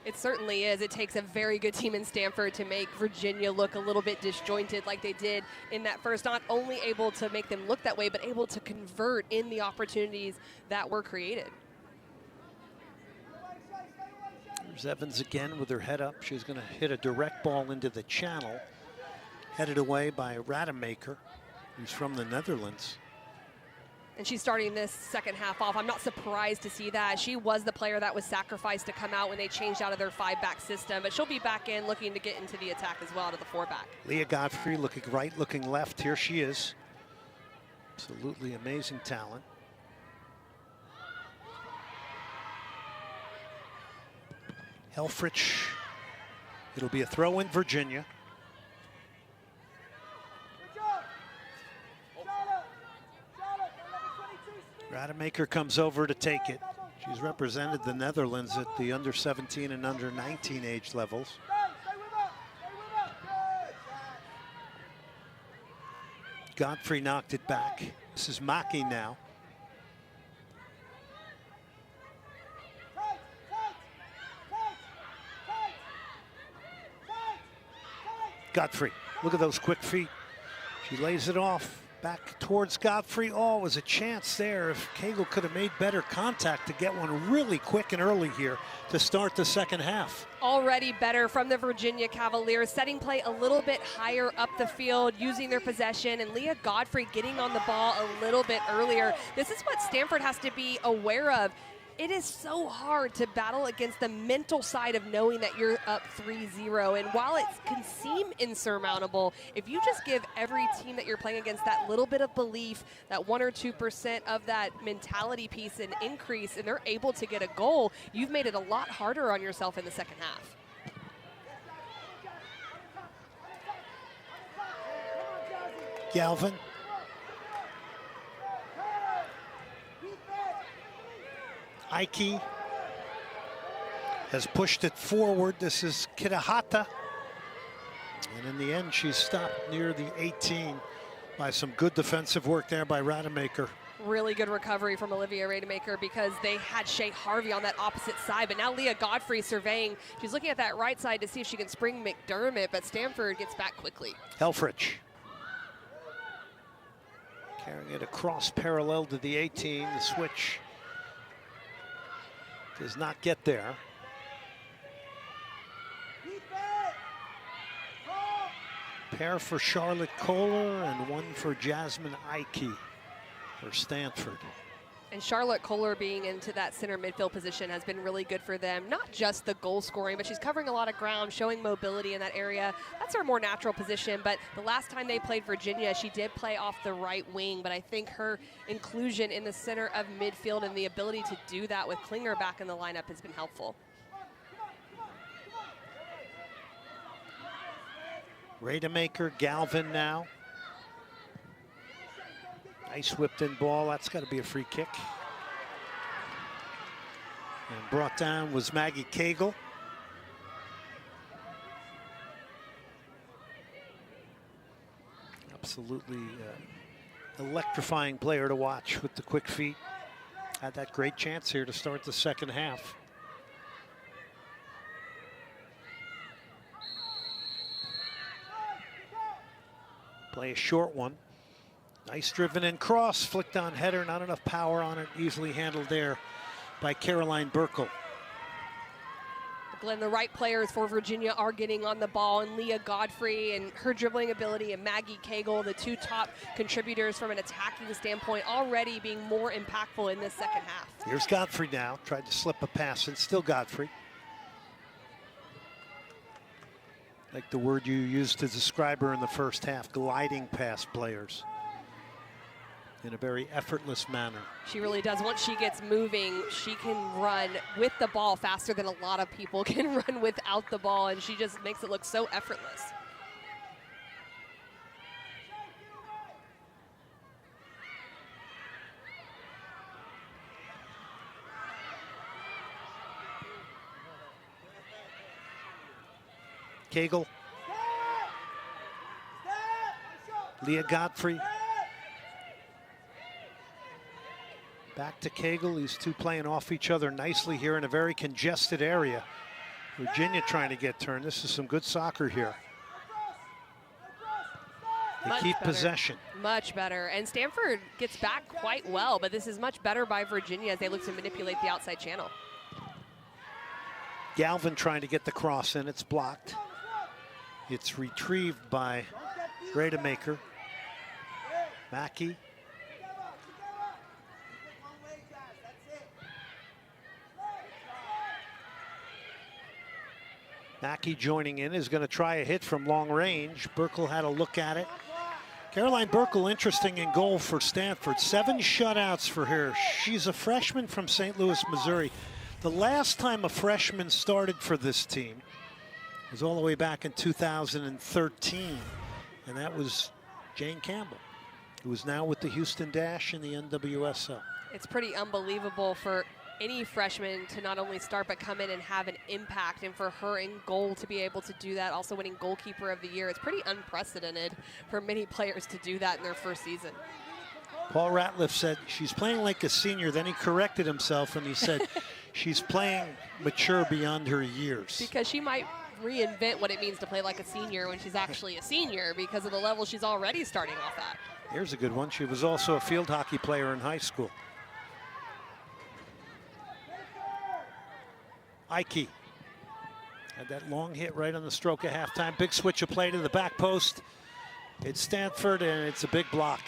S2: It certainly is. It takes a very good team in Stanford to make Virginia look a little bit disjointed like they did in that first. Not only able to make them look that way, but able to convert in the opportunities that were created.
S1: There's Evans again with her head up. She's going to hit a direct ball into the channel. Headed away by Rademacher, who's from the Netherlands.
S2: And she's starting this second half off. I'm not surprised to see that. She was the player that was sacrificed to come out when they changed out of their 5-back system, but she'll be back in looking to get into the attack as well, out of the 4-back.
S1: Leah Godfrey looking right, looking left. Here she is. Absolutely amazing talent. Helfrich. It'll be a throw in Virginia. Rademacher comes over to take it. She's represented the Netherlands at the under 17 and under 19 age levels. Godfrey knocked it back. This is Maki now. Godfrey, look at those quick feet. She lays it off back towards Godfrey. Oh, it was a chance there if Cagle could have made better contact to get one really quick and early here to start the second half.
S2: Already better from the Virginia Cavaliers, setting play a little bit higher up the field, using their possession, and Leah Godfrey getting on the ball a little bit earlier. This is what Stanford has to be aware of. It is so hard to battle against the mental side of knowing that you're up 3-0. And while it can seem insurmountable, if you just give every team that you're playing against that little bit of belief, that 1 or 2% of that mentality piece and increase, and they're able to get a goal, you've made it a lot harder on yourself in the second half.
S1: Galvin. Aikey has pushed it forward. This is Kitahata. And in the end, she's stopped near the 18 by some good defensive work there by Rademacher.
S2: Really good recovery from Olivia Rademacher because they had Shea Harvey on that opposite side. But now Leah Godfrey surveying. She's looking at that right side to see if she can spring McDermott, but Stanford gets back quickly.
S1: Helfrich carrying it across parallel to the 18. The switch does not get there. Pair for Charlotte Kohler and one for Jasmine Aikey for Stanford.
S2: And Charlotte Kohler being into that center midfield position has been really good for them. Not just the goal scoring, but she's covering a lot of ground, showing mobility in that area. That's her more natural position, but the last time they played Virginia, she did play off the right wing, but I think her inclusion in the center of midfield and the ability to do that with Klinger back in the lineup has been helpful.
S1: Rademacher, Galvin now. Nice whipped in ball. That's got to be a free kick. And brought down was Maggie Cagle. Absolutely electrifying player to watch with the quick feet. Had that great chance here to start the second half. Play a short one. Nice driven in cross, flicked on header, not enough power on it, easily handled there by Caroline Burkle.
S2: Glenn, the right players for Virginia are getting on the ball, and Leah Godfrey and her dribbling ability and Maggie Cagle, the two top contributors from an attacking standpoint, already being more impactful in this second half.
S1: Here's Godfrey now, tried to slip a pass in, still Godfrey. Like the word you used to describe her in the first half, gliding past players in a very effortless manner.
S2: She really does. Once she gets moving, she can run with the ball faster than a lot of people can run without the ball, and she just makes it look so effortless.
S1: Cagle. Leah Godfrey. Back to Cagle. These two playing off each other nicely here in a very congested area. Virginia trying to get turned. This is some good soccer here. They keep possession.
S2: Much better. And Stanford gets back quite well, but this is much better by Virginia as they look to manipulate the outside channel.
S1: Galvin trying to get the cross in. It's blocked. It's retrieved by Rademacher. Mackey. Mackey joining in, is going to try a hit from long range. Burkle had a look at it. Caroline Burkle, interesting in goal for Stanford. 7 shutouts for her. She's a freshman from St. Louis, Missouri. The last time a freshman started for this team was all the way back in 2013, and that was Jane Campbell, who is now with the Houston Dash in the NWSL.
S2: It's pretty unbelievable for any freshman to not only start but come in and have an impact, and for her in goal to be able to do that, also winning goalkeeper of the year. It's pretty unprecedented for many players to do that in their first season.
S1: Paul Ratliff said she's playing like a senior. Then he corrected himself and he said she's playing mature beyond her years.
S2: Because she might reinvent what it means to play like a senior when she's actually a senior because of the level she's already starting off at.
S1: Here's a good one. She was also a field hockey player in high school. Aikey had that long hit right on the stroke of halftime. Big switch of play to the back post. It's Stanford, and it's a big block.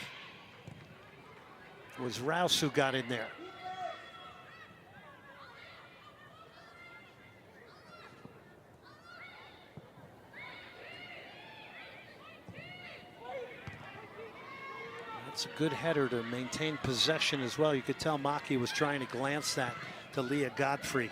S1: It was Rouse who got in there. That's a good header to maintain possession as well. You could tell Maki was trying to glance that to Leah Godfrey.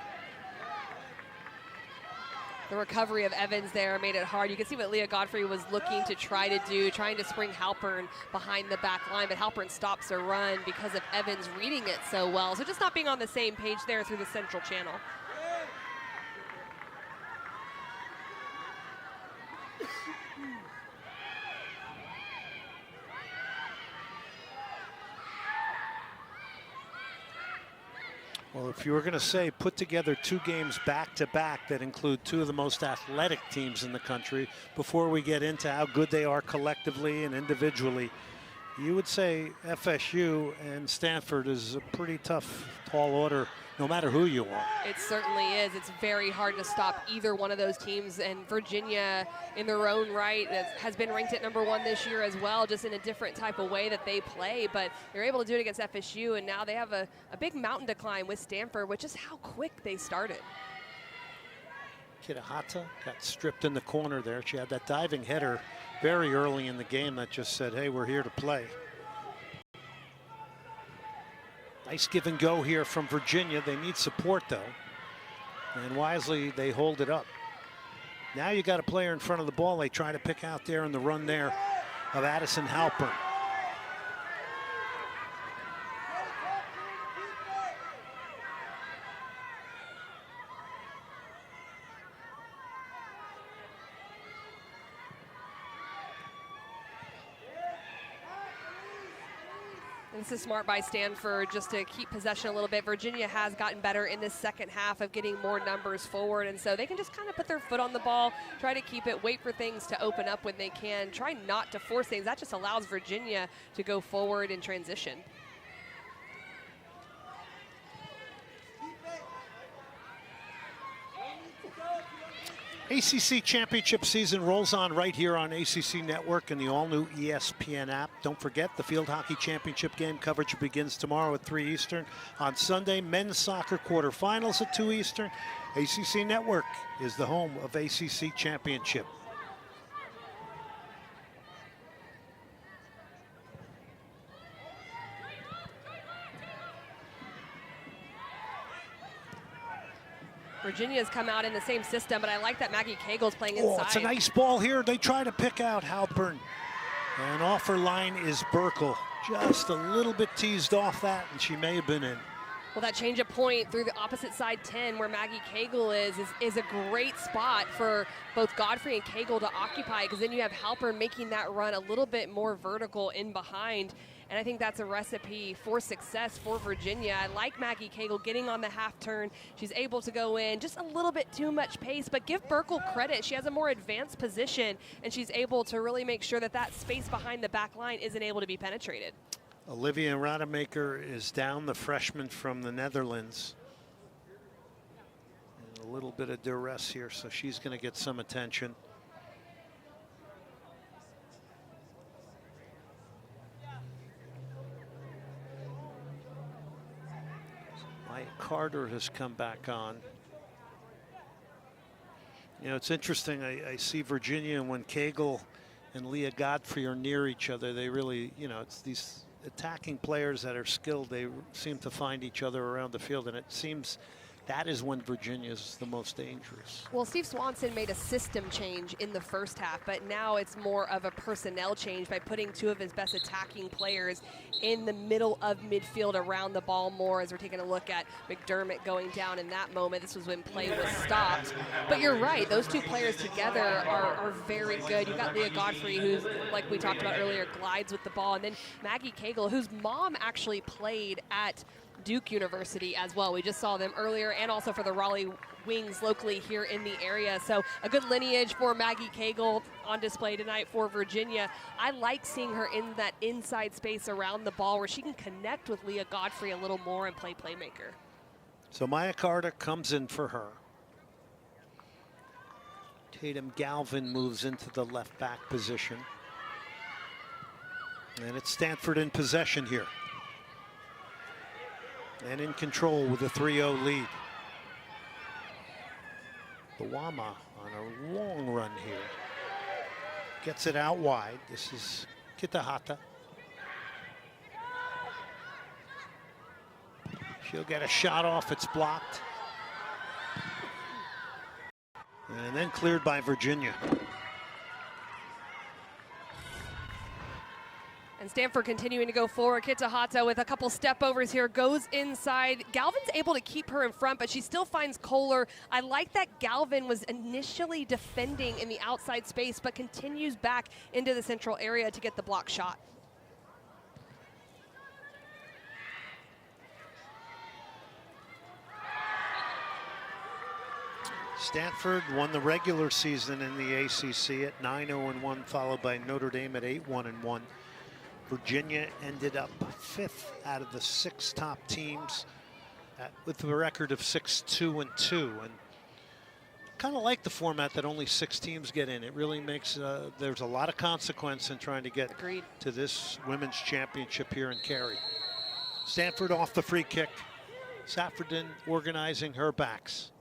S2: The recovery of Evans there made it hard. You can see what Leah Godfrey was looking to try to do, trying to spring Halpern behind the back line, but Halpern stops her run because of Evans reading it so well. So just not being on the same page there through the central channel.
S1: Well, if you were going to say put together 2 games back-to-back that include 2 of the most athletic teams in the country, before we get into how good they are collectively and individually, you would say FSU and Stanford is a pretty tough, tall order, no matter who you are.
S2: It certainly is. It's very hard to stop either one of those teams, and Virginia in their own right has been ranked at #1 this year as well, just in a different type of way that they play, but they're able to do it against FSU, and now they have a big mountain to climb with Stanford, which is how quick they started.
S1: Kitahata got stripped in the corner there. She had that diving header very early in the game that just said, hey, we're here to play. Nice give and go here from Virginia. They need support though. And wisely, they hold it up. Now you got a player in front of the ball they try to pick out there in the run there of Addison Halpern.
S2: This is smart by Stanford just to keep possession a little bit. Virginia has gotten better in this second half of getting more numbers forward, and so they can just kind of put their foot on the ball, try to keep it, wait for things to open up when they can, try not to force things. That just allows Virginia to go forward in transition.
S1: ACC Championship season rolls on right here on ACC Network and the all-new ESPN app. Don't forget, the Field Hockey Championship game coverage begins tomorrow at 3 Eastern. On Sunday, men's soccer quarterfinals at 2 Eastern. ACC Network is the home of ACC Championship.
S2: Virginia's come out in the same system, but I like that Maggie Cagle's playing inside.
S1: Oh, it's a nice ball here. They try to pick out Halpern. And off her line is Burkle. Just a little bit teased off that, and she may have been in.
S2: Well, that change of point through the opposite side 10 where Maggie Cagle is a great spot for both Godfrey and Cagle to occupy, because then you have Halpern making that run a little bit more vertical in behind. And I think that's a recipe for success for Virginia. I like Maggie Cagle getting on the half turn. She's able to go in just a little bit too much pace, but give Burkle credit. She has a more advanced position, and she's able to really make sure that that space behind the back line isn't able to be penetrated.
S1: Olivia Rademacher is down, the freshman from the Netherlands. And a little bit of duress here, so she's going to get some attention. Maya Carter has come back on. You know, it's interesting. I see Virginia, and when Cagle and Leah Godfrey are near each other, they really, you know, it's these attacking players that are skilled. They seem to find each other around the field, and it seems that is when Virginia's the most dangerous.
S2: Well, Steve Swanson made a system change in the first half, but now it's more of a personnel change by putting two of his best attacking players in the middle of midfield around the ball more, as we're taking a look at McDermott going down in that moment. This was when play was stopped. But you're right, those two players together are very good. You've got Leah Godfrey, who's, like we talked about earlier, glides with the ball, and then Maggie Cagle, whose mom actually played at Duke University as well. We just saw them earlier, and also for the Raleigh Wings locally here in the area. So a good lineage for Maggie Cagle on display tonight for Virginia. I like seeing her in that inside space around the ball where she can connect with Leah Godfrey a little more and play playmaker.
S1: So Maya Carter comes in for her. Tatum Galvin moves into the left back position. And it's Stanford in possession here. And in control with a 3-0 lead. The Wama on a long run here. Gets it out wide. This is Kitahata. She'll get a shot off. It's blocked. And then cleared by Virginia.
S2: And Stanford continuing to go forward. Kitahata with a couple step overs here, goes inside. Galvin's able to keep her in front, but she still finds Kohler. I like that Galvin was initially defending in the outside space, but continues back into the central area to get the block shot.
S1: Stanford won the regular season in the ACC at 9-0-1, followed by Notre Dame at 8-1-1. Virginia ended up 5th out of the 6 top teams with a record of 6-2-2. And kind of like the format that only 6 teams get in. It really makes, there's a lot of consequence in trying to get to this women's championship here in Cary. Stanford off the free kick. Saffredin organizing her backs.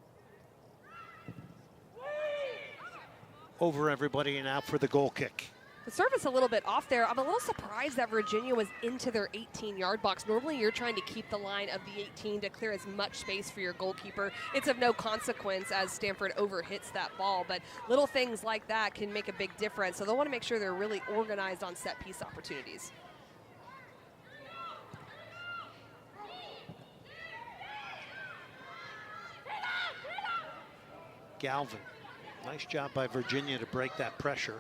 S1: Over everybody and out for the goal kick.
S2: The service a little bit off there. I'm a little surprised that Virginia was into their 18-yard box. Normally you're trying to keep the line of the 18 to clear as much space for your goalkeeper. It's of no consequence as Stanford overhits that ball, but little things like that can make a big difference. So they'll want to make sure they're really organized on set piece opportunities.
S1: Galvin, nice job by Virginia to break that pressure.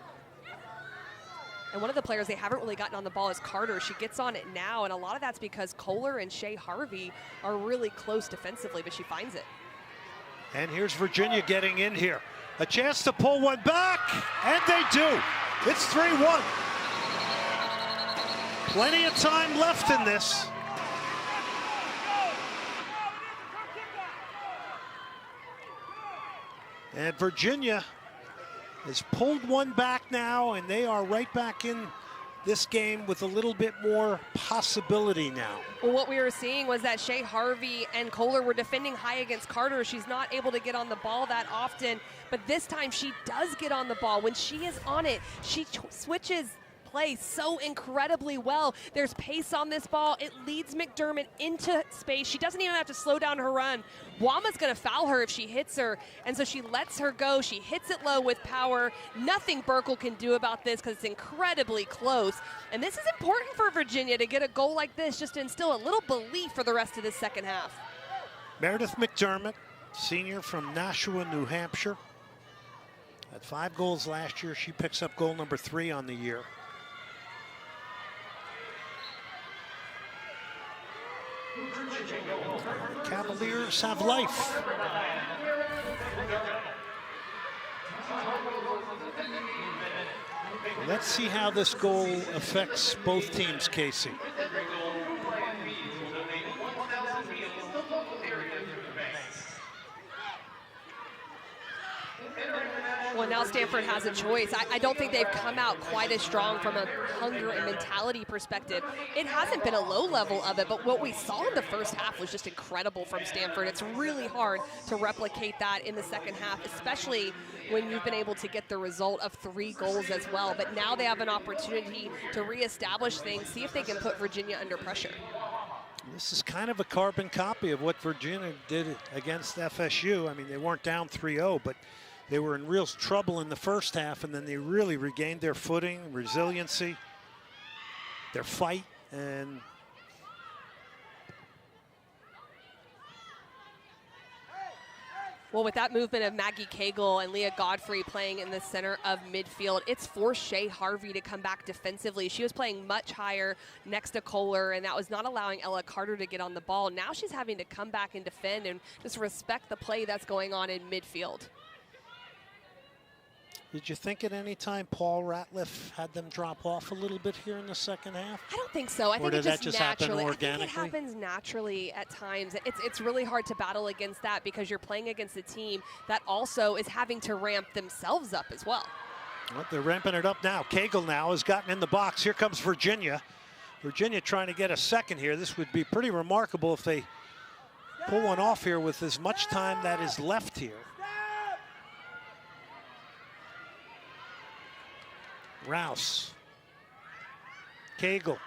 S2: And one of the players they haven't really gotten on the ball is Carter. She gets on it now, and a lot of that's because Kohler and Shea Harvey are really close defensively, but she finds it.
S1: And here's Virginia getting in here. A chance to pull one back, and they do. It's 3-1. Plenty of time left in this. And Virginia has pulled one back now, and they are right back in this game with a little bit more possibility now.
S2: Well, what we were seeing was that Shea Harvey and Kohler were defending high against Carter. She's not able to get on the ball that often, but this time she does get on the ball. When she is on it, she switches play so incredibly well. There's pace on this ball. It leads McDermott into space. She doesn't even have to slow down her run. Wama's going to foul her if she hits her, and so she lets her go. She hits it low with power. Nothing Burkle can do about this because it's incredibly close. And this is important for Virginia to get a goal like this, just to instill a little belief for the rest of this second half.
S1: Meredith McDermott, senior from Nashua, New Hampshire. Had 5 goals last year. She picks up goal number 3 on the year. Cavaliers have life. Let's see how this goal affects both teams, Casey.
S2: Well, now Stanford has a choice. I don't think they've come out quite as strong from a hunger and mentality perspective. It hasn't been a low level of it, but what we saw in the first half was just incredible from Stanford. It's really hard to replicate that in the second half, especially when you've been able to get the result of 3 goals as well. But now they have an opportunity to reestablish things, see if they can put Virginia under pressure.
S1: This is kind of a carbon copy of what Virginia did against FSU. I mean, they weren't down 3-0, but they were in real trouble in the first half, and then they really regained their footing, resiliency, their fight, and
S2: well, with that movement of Maggie Cagle and Leah Godfrey playing in the center of midfield, it's forced Shea Harvey to come back defensively. She was playing much higher next to Kohler, and that was not allowing Ella Carter to get on the ball. Now she's having to come back and defend and just respect the play that's going on in midfield.
S1: did you think at any time Paul Ratliff had them drop off a little bit here in the second half?
S2: I don't think so. I think it just
S1: happen
S2: naturally.
S1: organically?
S2: I think it happens naturally at times. It's really hard to battle against that because you're playing against a team that also is having to ramp themselves up as well.
S1: Well, they're ramping it up now. Cagle now has gotten in the box. Here comes Virginia. Virginia trying to get a second here. This would be pretty remarkable if they pull one off here with as much time that is left here. Rouse. Cagle.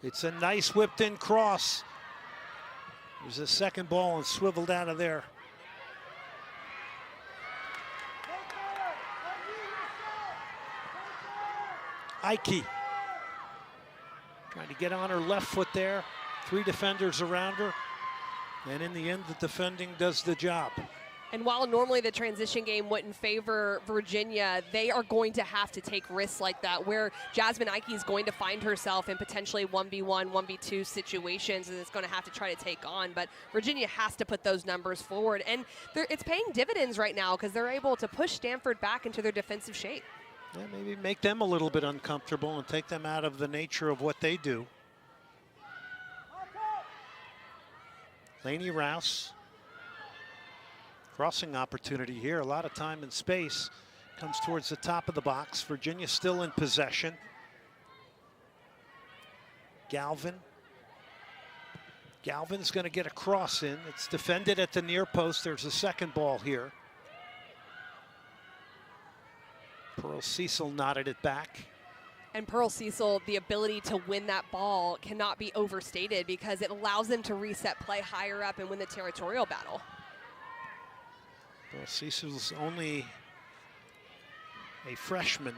S1: It's a nice whipped in cross. There's a second ball and swiveled out of there. Aikey trying to get on her left foot there. 3 defenders around her. And in the end, the defending does the job.
S2: And while normally the transition game wouldn't favor Virginia, they are going to have to take risks like that, where Jasmine Aikey is going to find herself in potentially 1v1, 1v2 situations, and it's going to have to try to take on. But Virginia has to put those numbers forward. And it's paying dividends right now because they're able to push Stanford back into their defensive shape.
S1: Yeah, maybe make them a little bit uncomfortable and take them out of the nature of what they do. Lainey Rouse. Crossing opportunity here, a lot of time and space. Comes towards the top of the box. Virginia still in possession. Galvin. Galvin's going to get a cross in. It's defended at the near post. There's a second ball here. Pearl Cecil knotted it back.
S2: And Pearl Cecil, the ability to win that ball cannot be overstated because it allows them to reset play higher up and win the territorial battle.
S1: Well, Cecil's only a freshman.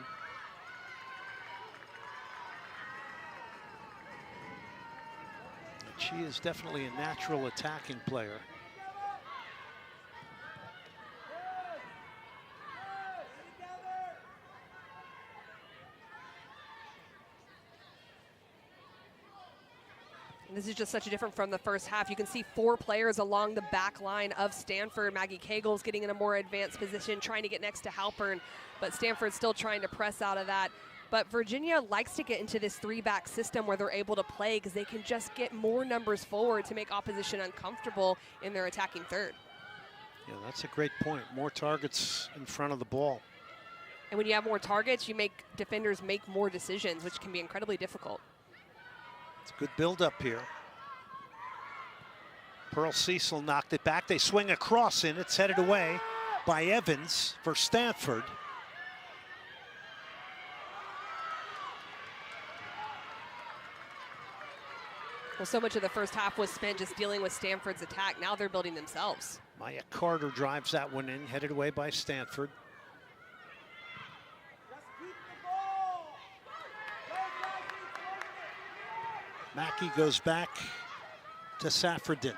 S1: And she is definitely a natural attacking player.
S2: This is just such a different from the first half. You can see 4 players along the back line of Stanford. Maggie Cagle's getting in a more advanced position, trying to get next to Halpern, but Stanford's still trying to press out of that. But Virginia likes to get into this 3-back system where they're able to play because they can just get more numbers forward to make opposition uncomfortable in their attacking third.
S1: Yeah, that's a great point. More targets in front of the ball.
S2: And when you have more targets, you make defenders make more decisions, which can be incredibly difficult.
S1: It's a good build-up here. Pearl Cecil knocked it back. They swing a cross in. It's headed away by Evans for Stanford.
S2: Well, so much of the first half was spent just dealing with Stanford's attack. Now they're building themselves.
S1: Maya Carter drives that one in, headed away by Stanford. Mackey goes back to Saffredin.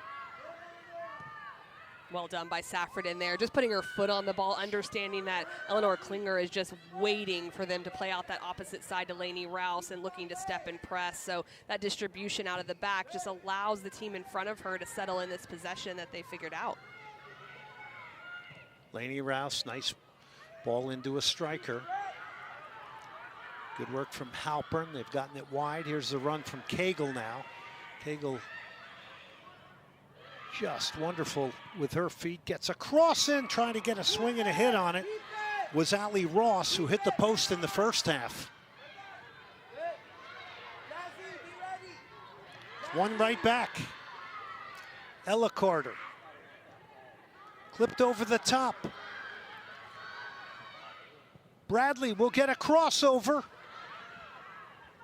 S2: Well done by Saffredin there, just putting her foot on the ball, understanding that Eleanor Klinger is just waiting for them to play out that opposite side to Lainey Rouse and looking to step and press. So that distribution out of the back just allows the team in front of her to settle in this possession that they figured out.
S1: Lainey Rouse, nice ball into a striker. Good work from Halpern. They've gotten it wide. Here's the run from Cagle now. Cagle just wonderful with her feet. Gets a cross in, trying to get a swing and a hit on it. Was Ali Ross, who hit the post in the first half. One right back. Ella Carter. Clipped over the top. Bradley will get a crossover.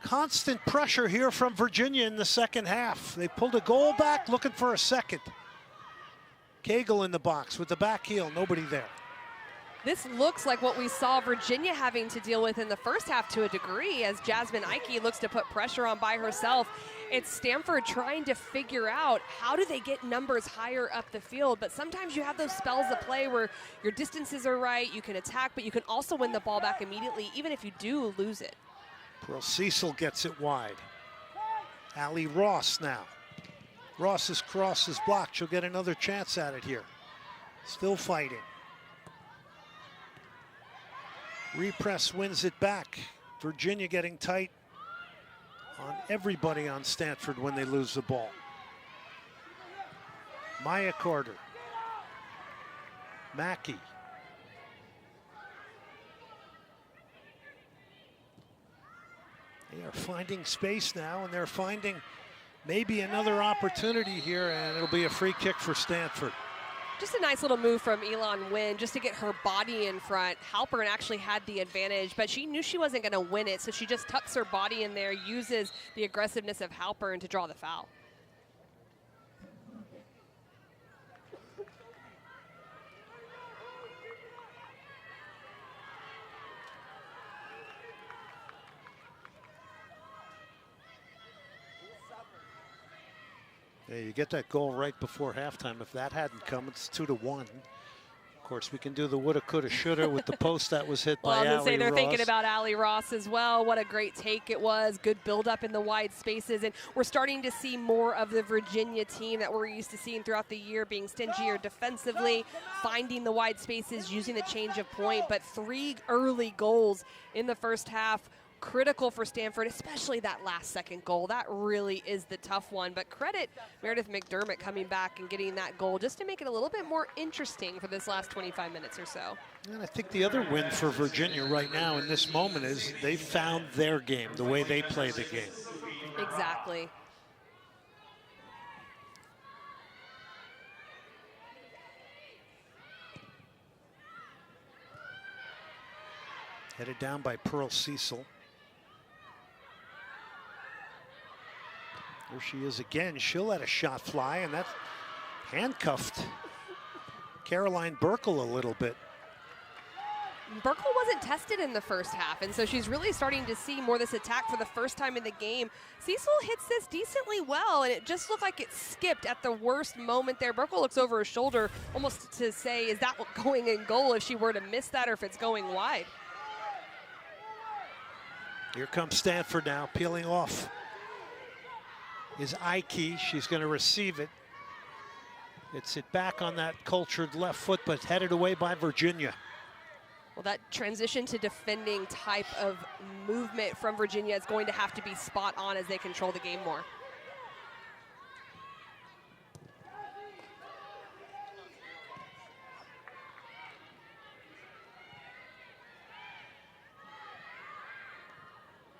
S1: Constant pressure here from Virginia in the second half. They pulled a goal back, looking for a second. Cagle in the box with the back heel, nobody there.
S2: This looks like what we saw Virginia having to deal with in the first half to a degree, as Jasmine Aikey looks to put pressure on by herself. It's Stanford trying to figure out how do they get numbers higher up the field, but sometimes you have those spells of play where your distances are right, you can attack, but you can also win the ball back immediately, even if you do lose it.
S1: Pearl Cecil gets it wide. Allie Ross now. Ross's cross is blocked. She'll get another chance at it here. Still fighting. Repress wins it back. Virginia getting tight on everybody on Stanford when they lose the ball. Maya Carter. Mackey. They are finding space now, and they're finding maybe another opportunity here, and it'll be a free kick for Stanford.
S2: Just a nice little move from Elon Wynn just to get her body in front. Halpern actually had the advantage, but she knew she wasn't going to win it, so she just tucks her body in there, uses the aggressiveness of Halpern to draw the foul.
S1: Yeah, you get that goal right before halftime. If that hadn't come, it's 2-1. Of course, we can do the woulda, coulda, shoulda with the post that was hit
S2: Well,
S1: by
S2: I was
S1: Allie
S2: going to say they're
S1: Ross.
S2: thinking about Allie Ross as well. What a great take it was. Good build-up in the wide spaces. And we're starting to see more of the Virginia team that we're used to seeing throughout the year, being stingier defensively, finding the wide spaces, using the change of point. But 3 early goals in the first half. Critical for Stanford, especially that last second goal. That really is the tough one. But credit Meredith McDermott coming back and getting that goal just to make it a little bit more interesting for this last 25 minutes or so.
S1: And I think the other win for Virginia right now in this moment is they found their game, the way they play the game.
S2: Exactly.
S1: Headed down by Pearl Cecil. There she is again. She'll let a shot fly, and that's handcuffed Caroline Burkle a little bit.
S2: Burkle wasn't tested in the first half, and so she's really starting to see more of this attack for the first time in the game. Cecil hits this decently well, and it just looked like it skipped at the worst moment there. Burkle looks over her shoulder almost to say, is that going in goal if she were to miss that or if it's going wide?
S1: Here comes Stanford now, peeling off. Is Aikey. She's going to receive it. It's it back on that cultured left foot, but headed away by Virginia.
S2: Well, that transition to defending type of movement from Virginia is going to have to be spot on as they control the game more.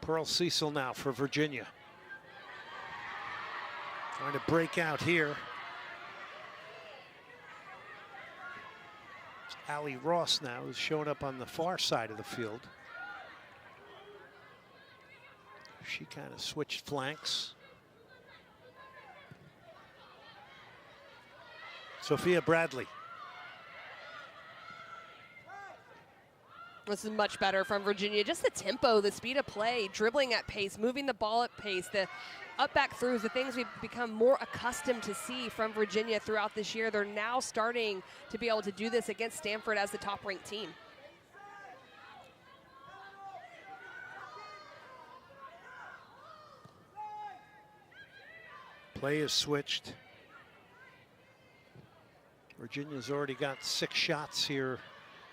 S1: Pearl Cecil now for Virginia. Trying to break out here. It's Allie Ross now, who's showing up on the far side of the field. She kind of switched flanks. Sophia Bradley.
S2: This is much better from Virginia. Just the tempo, the speed of play, dribbling at pace, moving the ball at pace, the up back throughs, the things we've become more accustomed to see from Virginia throughout this year. They're now starting to be able to do this against Stanford as the top ranked team.
S1: Play is switched. Virginia's already got 6 shots here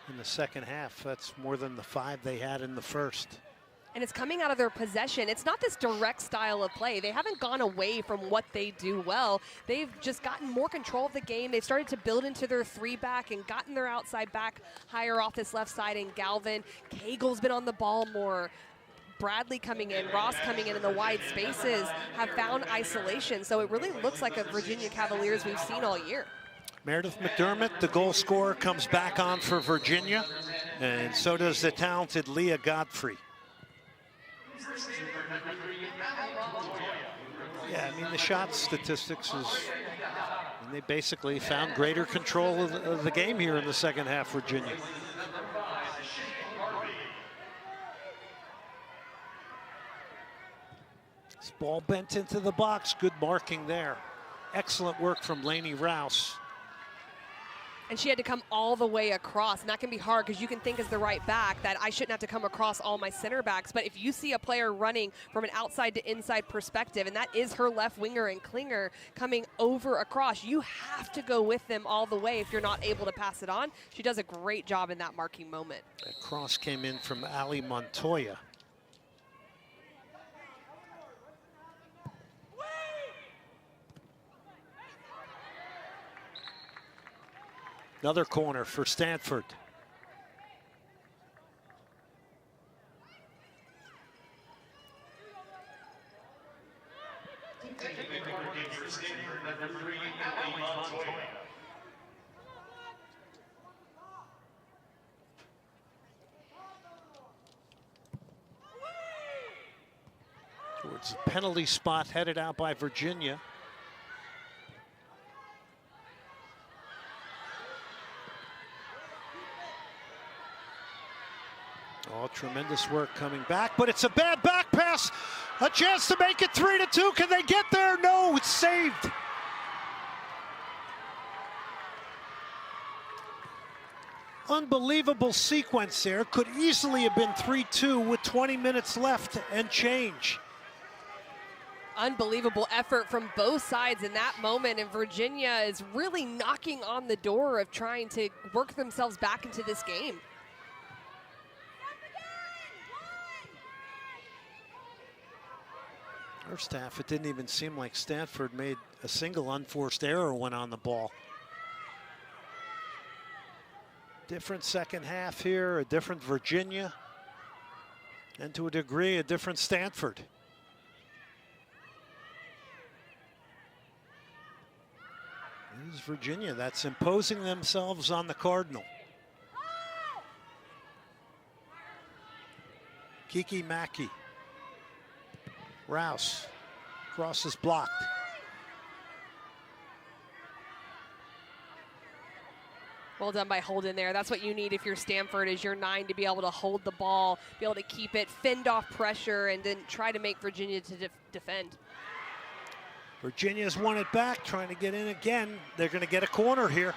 S1: in the second half. That's more than the 5 they had in the first.
S2: And it's coming out of their possession. It's not this direct style of play. They haven't gone away from what they do well. They've just gotten more control of the game. They've started to build into their 3-back and gotten their outside back higher off this left side. And Galvin, Cagle's been on the ball more. Bradley coming in, Ross coming in the wide spaces have found isolation. So it really looks like a Virginia Cavaliers we've seen all year.
S1: Meredith McDermott, the goal scorer, comes back on for Virginia, and so does the talented Leah Godfrey. Yeah, I mean, the shot statistics is, and they basically found greater control of the game here in the second half, Virginia. This ball bent into the box, good marking there. Excellent work from Lainey Rouse.
S2: And she had to come all the way across, and that can be hard because you can think as the right back that I shouldn't have to come across all my center backs, but if you see a player running from an outside to inside perspective, and that is her left winger and Klinger coming over across, you have to go with them all the way if you're not able to pass it on. She does a great job in that marking moment.
S1: That cross came in from Ali Montoya. Another corner for Stanford. Towards the penalty spot headed out by Virginia. Oh, tremendous work coming back, but it's a bad back pass. A chance to make it 3-2. Can they get there? No, it's saved. Unbelievable sequence there. Could easily have been 3-2 with 20 minutes left and change.
S2: Unbelievable effort from both sides in that moment, and Virginia is really knocking on the door of trying to work themselves back into this game.
S1: First half, it didn't even seem like Stanford made a single unforced error when on the ball. Different second half here, a different Virginia, and to a degree, a different Stanford. It is Virginia that's imposing themselves on the Cardinal. Kiki Mackey. Rouse, cross is blocked.
S2: Well done by Holden there. That's what you need if you're Stanford, is your 9 to be able to hold the ball, be able to keep it, fend off pressure, and then try to make Virginia to defend.
S1: Virginia's won it back, trying to get in again. They're going to get a corner here.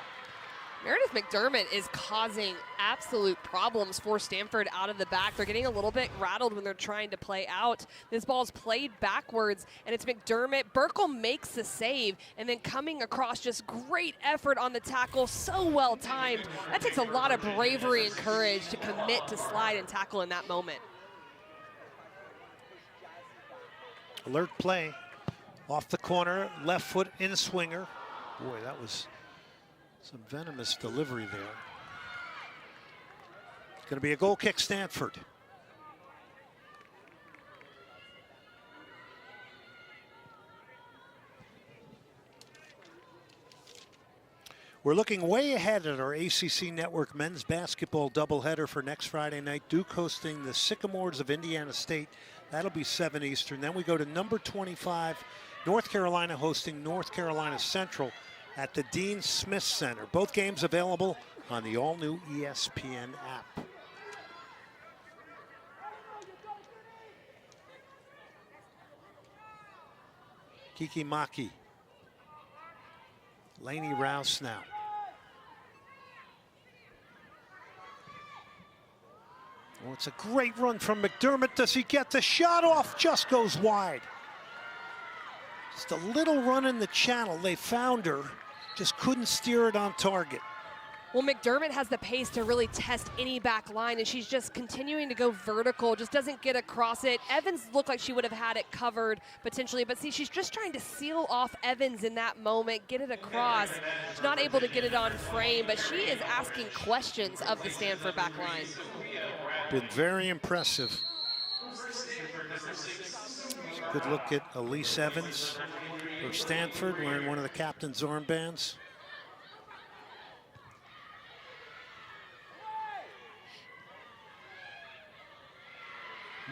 S2: Meredith McDermott is causing absolute problems for Stanford out of the back. They're getting a little bit rattled when they're trying to play out. This ball's played backwards, and it's McDermott. Burkle makes the save, and then coming across, just great effort on the tackle, so well timed. That takes a lot of bravery and courage to commit to slide and tackle in that moment.
S1: Alert play. Off the corner, left foot in swinger. Boy, that was some venomous delivery there. It's going to be a goal kick, Stanford. We're looking way ahead at our ACC Network men's basketball doubleheader for next Friday night. Duke hosting the Sycamores of Indiana State. That'll be 7 Eastern. Then we go to number 25, North Carolina hosting North Carolina Central at the Dean Smith Center. Both games available on the all-new ESPN app. Kiki Maki. Lainey Rouse now. Oh, it's a great run from McDermott. Does he get the shot off? Just goes wide. Just a little run in the channel. They found her, just couldn't steer it on target.
S2: Well, McDermott has the pace to really test any back line, and she's just continuing to go vertical, just doesn't get across it. Evans looked like she would have had it covered potentially, but see, she's just trying to seal off Evans in that moment, get it across. She's not able to get it on frame, but she is asking questions of the Stanford back line.
S1: Been very impressive. Good look at Elise Evans for Stanford, wearing one of the captain's armbands.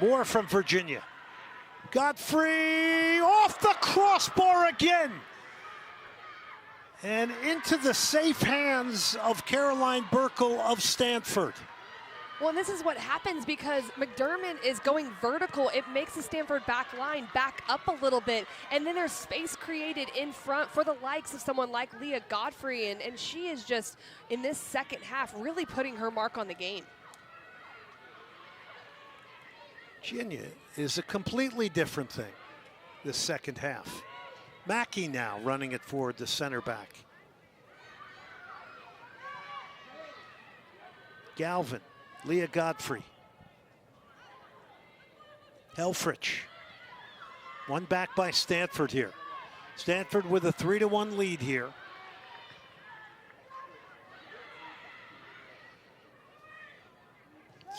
S1: More from Virginia. Godfrey off the crossbar again. And into the safe hands of Caroline Burkle of Stanford.
S2: Well, and this is what happens because McDermott is going vertical. It makes the Stanford back line back up a little bit. And then there's space created in front for the likes of someone like Leah Godfrey. And she is just, in this second half, really putting her mark on the game.
S1: Virginia is a completely different thing this second half. Mackey now running it forward, the center back. Galvin, Leah Godfrey. Helfrich. One back by Stanford here. Stanford with a 3-1 lead here.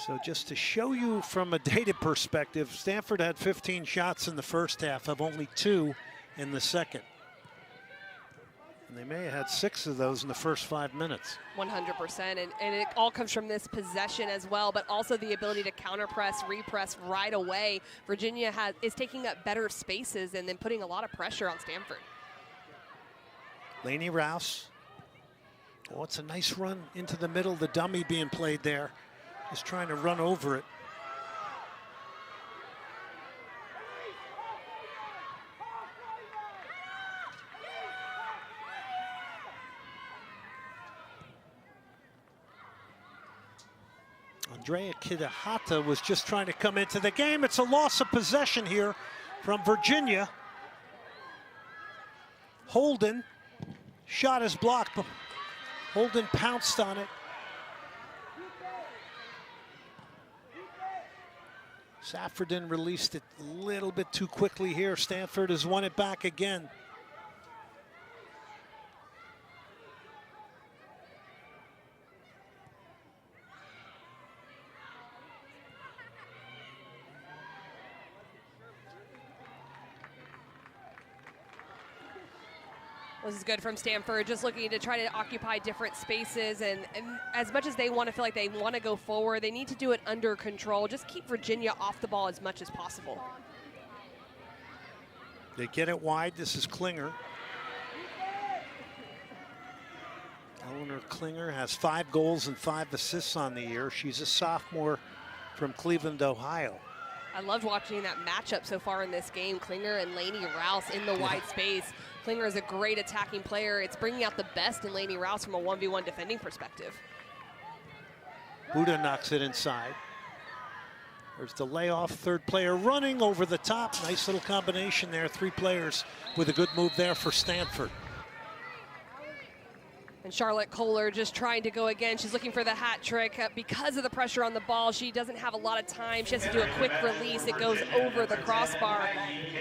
S1: So just to show you from a data perspective, Stanford had 15 shots in the first half, of only 2 in the second. And they may have had 6 of those in the first 5 minutes.
S2: 100%, and it all comes from this possession as well, but also the ability to counter-press, repress right away. Virginia is taking up better spaces and then putting a lot of pressure on Stanford.
S1: Lainey Rouse. Oh, it's a nice run into the middle, the dummy being played there. Just trying to run over it. Andrea Kitahata was just trying to come into the game. It's a loss of possession here from Virginia. Holden, shot is blocked, but Holden pounced on it. Saffordin released it a little bit too quickly here. Stanford has won it back again.
S2: This is good from Stanford, just looking to try to occupy different spaces, and as much as they want to feel like they want to go forward, they need to do it under control. Just keep Virginia off the ball as much as possible.
S1: They get it wide. This is Klinger. Eleanor Klinger has 5 goals and 5 assists on the year. She's a sophomore from Cleveland, Ohio.
S2: I loved watching that matchup so far in this game. Klinger and Lainey Rouse in the wide space. Klinger is a great attacking player. It's bringing out the best in Lainey Rouse from a 1v1 defending perspective.
S1: Buda knocks it inside. There's the layoff, third player running over the top. Nice little combination there. 3 players with a good move there for Stanford.
S2: And Charlotte Kohler just trying to go again. She's looking for the hat trick. Because of the pressure on the ball, she doesn't have a lot of time. She has to do a quick release. It goes over the crossbar.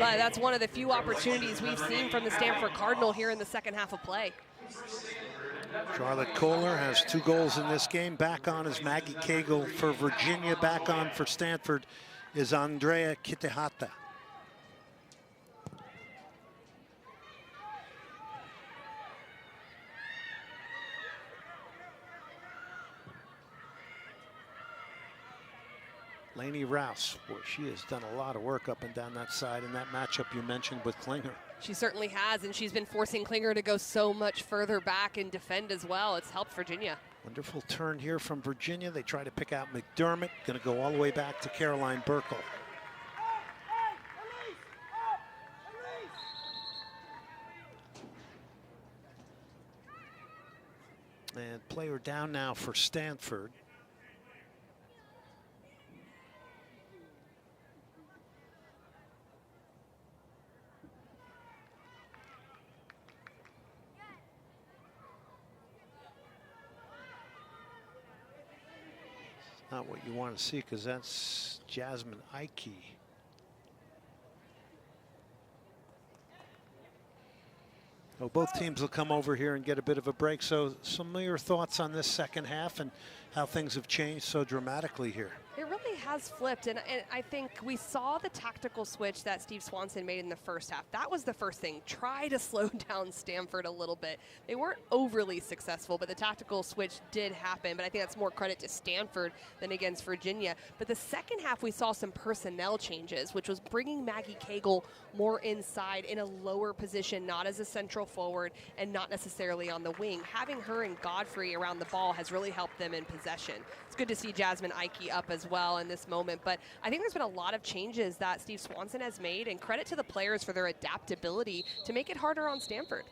S2: But that's one of the few opportunities we've seen from the Stanford Cardinal here in the second half of play.
S1: Charlotte Kohler has 2 goals in this game. Back on is Maggie Cagle for Virginia. Back on for Stanford is Andrea Kitahata. Lainey Rouse, boy, she has done a lot of work up and down that side in that matchup you mentioned with Klinger.
S2: She certainly has, and she's been forcing Klinger to go so much further back and defend as well. It's helped Virginia.
S1: Wonderful turn here from Virginia. They try to pick out McDermott. Going to go all the way back to Caroline Burkle. And player down now for Stanford. Not what you want to see, because that's Jasmine Aikey. Well, both teams will come over here and get a bit of a break. So some of your thoughts on this second half and how things have changed so dramatically here.
S2: It really has flipped, and I think we saw the tactical switch that Steve Swanson made in the first half. That was the first thing. Try to slow down Stanford a little bit. They weren't overly successful, but the tactical switch did happen, but I think that's more credit to Stanford than against Virginia. But the second half, we saw some personnel changes, which was bringing Maggie Cagle more inside in a lower position, not as a central forward and not necessarily on the wing. Having her and Godfrey around the ball has really helped them in possession. It's good to see Jasmine Aikey up as well in this moment, but I think there's been a lot of changes that Steve Swanson has made, and credit to the players for their adaptability to make it harder on Stanford.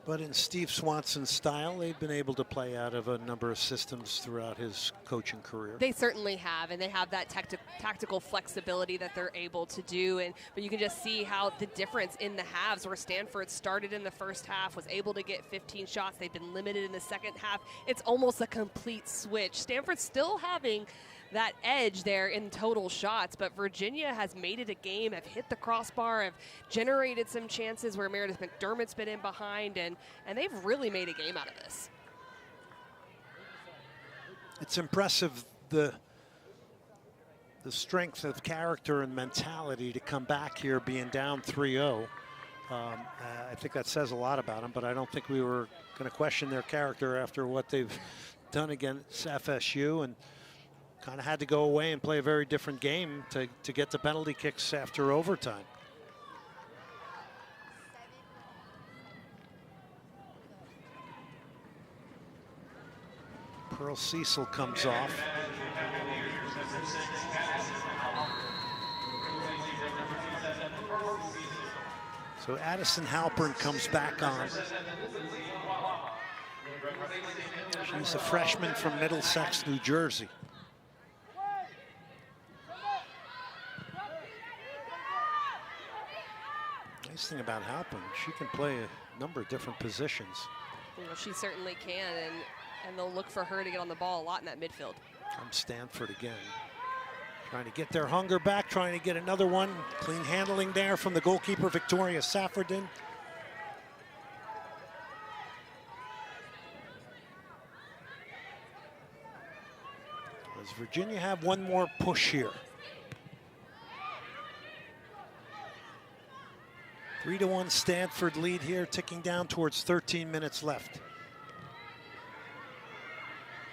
S1: But in Steve Swanson's style, they've been able to play out of a number of systems throughout his coaching career.
S2: They certainly have, and they have that tactical flexibility that they're able to do. But you can just see how the difference in the halves, where Stanford started in the first half, was able to get 15 shots. They've been limited in the second half. It's almost a complete switch. Stanford's still having that edge there in total shots, but Virginia has made it a game, have hit the crossbar, have generated some chances where Meredith McDermott's been in behind, and they've really made a game out of this.
S1: It's impressive the strength of character and mentality to come back here being down 3-0. I think that says a lot about them, but I don't think we were going to question their character after what they've done against FSU, and kind of had to go away and play a very different game to get the penalty kicks after overtime. Pearl Cecil comes off. So Addison Halpern comes back on. She's a freshman from Middlesex, New Jersey. Nice thing about Halpern, she can play a number of different positions.
S2: You know, she certainly can, and they'll look for her to get on the ball a lot in that midfield.
S1: From Stanford again. Trying to get their hunger back, trying to get another one. Clean handling there from the goalkeeper, Victoria Saffordin. Does Virginia have one more push here? 3-1 Stanford lead here, ticking down towards 13 minutes left.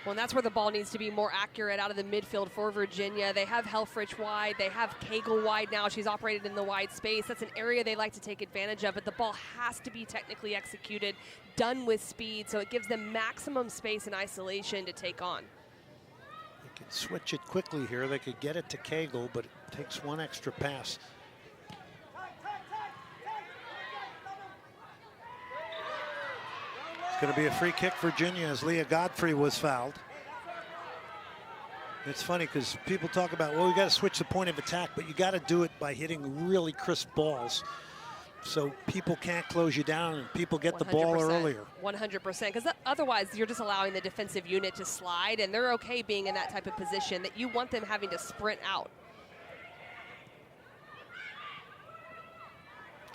S2: Well, and that's where the ball needs to be more accurate out of the midfield for Virginia. They have Helfrich wide. They have Cagle wide now. She's operated in the wide space. That's an area they like to take advantage of, but the ball has to be technically executed, done with speed, so it gives them maximum space and isolation to take on.
S1: They can switch it quickly here. They could get it to Cagle, but it takes one extra pass. It's going to be a free kick for Virginia as Leah Godfrey was fouled. It's funny because people talk about, well, we got to switch the point of attack, but you got to do it by hitting really crisp balls so people can't close you down and people get the ball earlier.
S2: 100%, because otherwise you're just allowing the defensive unit to slide, and they're okay being in that type of position that you want them having to sprint out.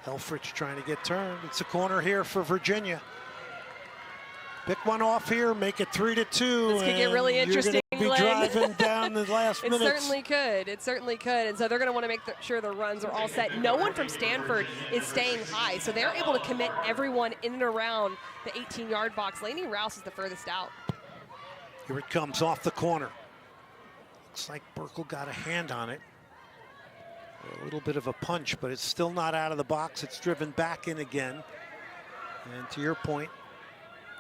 S1: Helfrich trying to get turned. It's a corner here for Virginia. Pick one off here, make it 3-2.
S2: This could get really interesting.
S1: You're going to be driving down the last minutes.
S2: It certainly could. It certainly could. And so they're going to want to make sure the runs are all set. No one from Stanford is staying high, so they're able to commit everyone in and around the 18-yard box. Lainey Rouse is the furthest out.
S1: Here it comes off the corner. Looks like Burkle got a hand on it. A little bit of a punch, but it's still not out of the box. It's driven back in again. And to your point,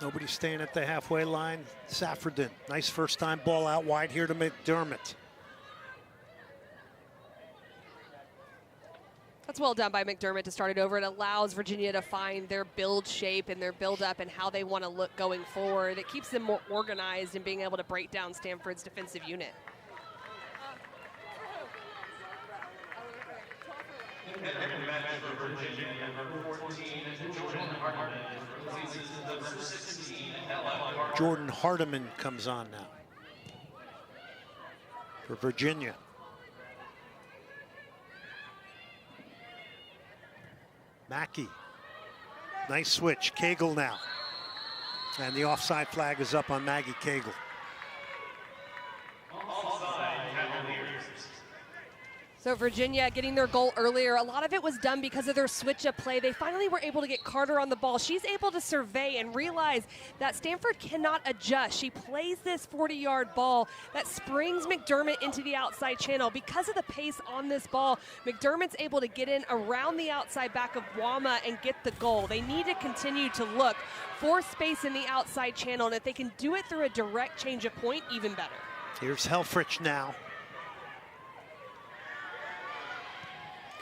S1: nobody's staying at the halfway line. Saffordin, nice first time ball out wide here to McDermott.
S2: That's well done by McDermott to start it over. It allows Virginia to find their build shape and their build up and how they want to look going forward. It keeps them more organized in being able to break down Stanford's defensive unit.
S1: Jordan Hardiman comes on now for Virginia. Mackey, nice switch. Cagle now. And the offside flag is up on Maggie Cagle.
S2: So Virginia getting their goal earlier, a lot of it was done because of their switch-up play. They finally were able to get Carter on the ball. She's able to survey and realize that Stanford cannot adjust. She plays this 40-yard ball that springs McDermott into the outside channel. Because of the pace on this ball, McDermott's able to get in around the outside back of Wama and get the goal. They need to continue to look for space in the outside channel, and if they can do it through a direct change of point, even better.
S1: Here's Helfrich now.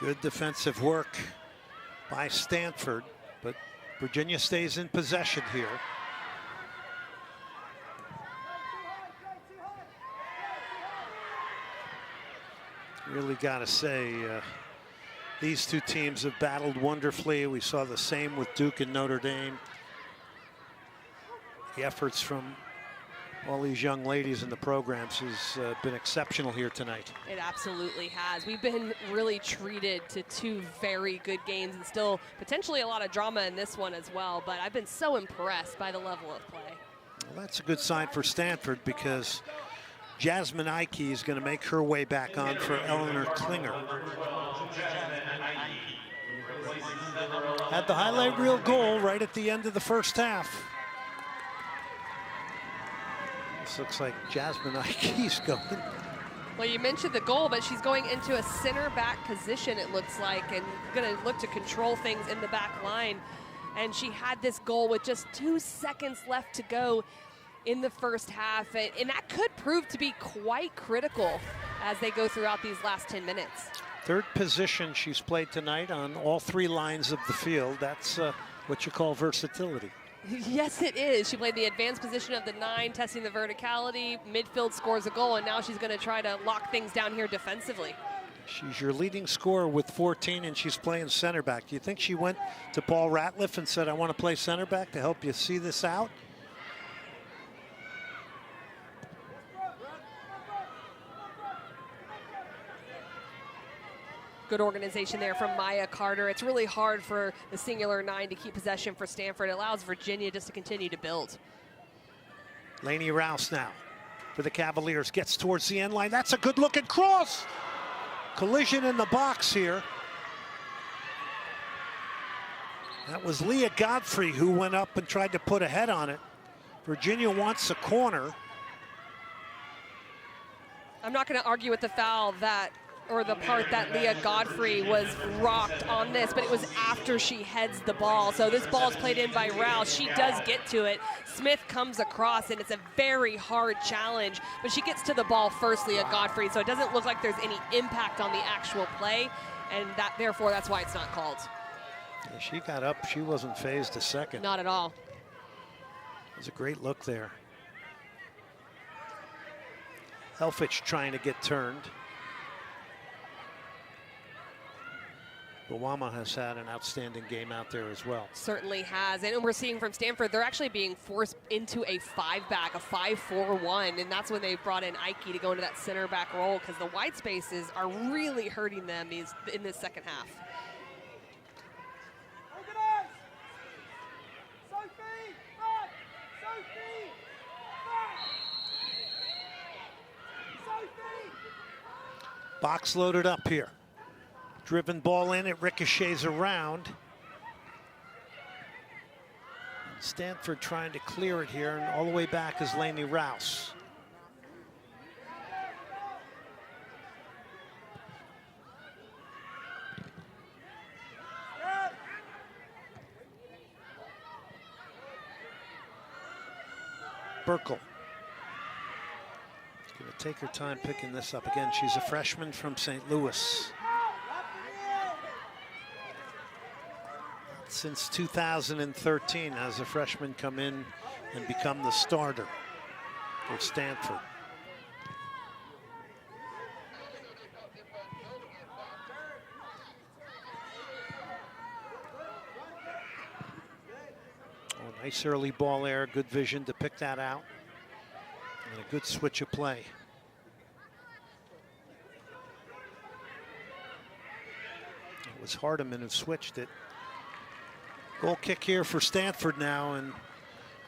S1: Good defensive work by Stanford, but Virginia stays in possession here. Really got to say, these two teams have battled wonderfully. We saw the same with Duke and Notre Dame. The efforts from all these young ladies in the programs has been exceptional here tonight.
S2: It absolutely has. We've been really treated to two very good games and still potentially a lot of drama in this one as well, but I've been so impressed by the level of play.
S1: Well, that's a good sign for Stanford because Jasmine Aikey is going to make her way back on for Eleanor Klinger. Had the highlight reel goal right at the end of the first half. This looks like Jasmine Aikey's going.
S2: Well, you mentioned the goal, but she's going into a center back position, it looks like, and going to look to control things in the back line. And she had this goal with just 2 seconds left to go in the first half. And that could prove to be quite critical as they go throughout these last 10 minutes.
S1: Third position she's played tonight on all 3 lines of the field. That's what you call versatility.
S2: Yes, it is. She played the advanced position of the 9, testing the verticality. Midfield scores a goal, and now she's going to try to lock things down here defensively.
S1: She's your leading scorer with 14, and she's playing center back. Do you think she went to Paul Ratliff and said, I want to play center back to help you see this out?
S2: Good organization there from Maya Carter. It's really hard for the singular 9 to keep possession for Stanford. It allows Virginia just to continue to build.
S1: Lainey Rouse now for the Cavaliers. Gets towards the end line. That's a good looking cross. Collision in the box here. That was Leah Godfrey who went up and tried to put a head on it. Virginia wants a corner.
S2: I'm not going to argue with the foul or the part that Leah Godfrey was rocked on this, but it was after she heads the ball. So this ball is played in by Rouse. She does get to it. Smith comes across, and it's a very hard challenge, but she gets to the ball first, Leah Godfrey, so it doesn't look like there's any impact on the actual play, and therefore that's why it's not called.
S1: Yeah, she got up. She wasn't phased a second.
S2: Not at all.
S1: It was a great look there. Helfrich trying to get turned. Wama has had an outstanding game out there as well.
S2: Certainly has, and we're seeing from Stanford, they're actually being forced into a 5-back, a 5-4-1, and that's when they brought in Aikey to go into that center back role because the wide spaces are really hurting them in this second half.
S3: Organize! Sophie! Back! Sophie! Back! Sophie!
S1: Box loaded up here. Driven ball in, it ricochets around. Stanford trying to clear it here, and all the way back is Lainey Rouse. Burkle. Gonna take her time picking this up again. She's a freshman from St. Louis. Since 2013 has a freshman come in and become the starter for Stanford. Oh, nice early ball there, good vision to pick that out, and a good switch of play. It was Hardiman who switched it. Goal kick here for Stanford now, and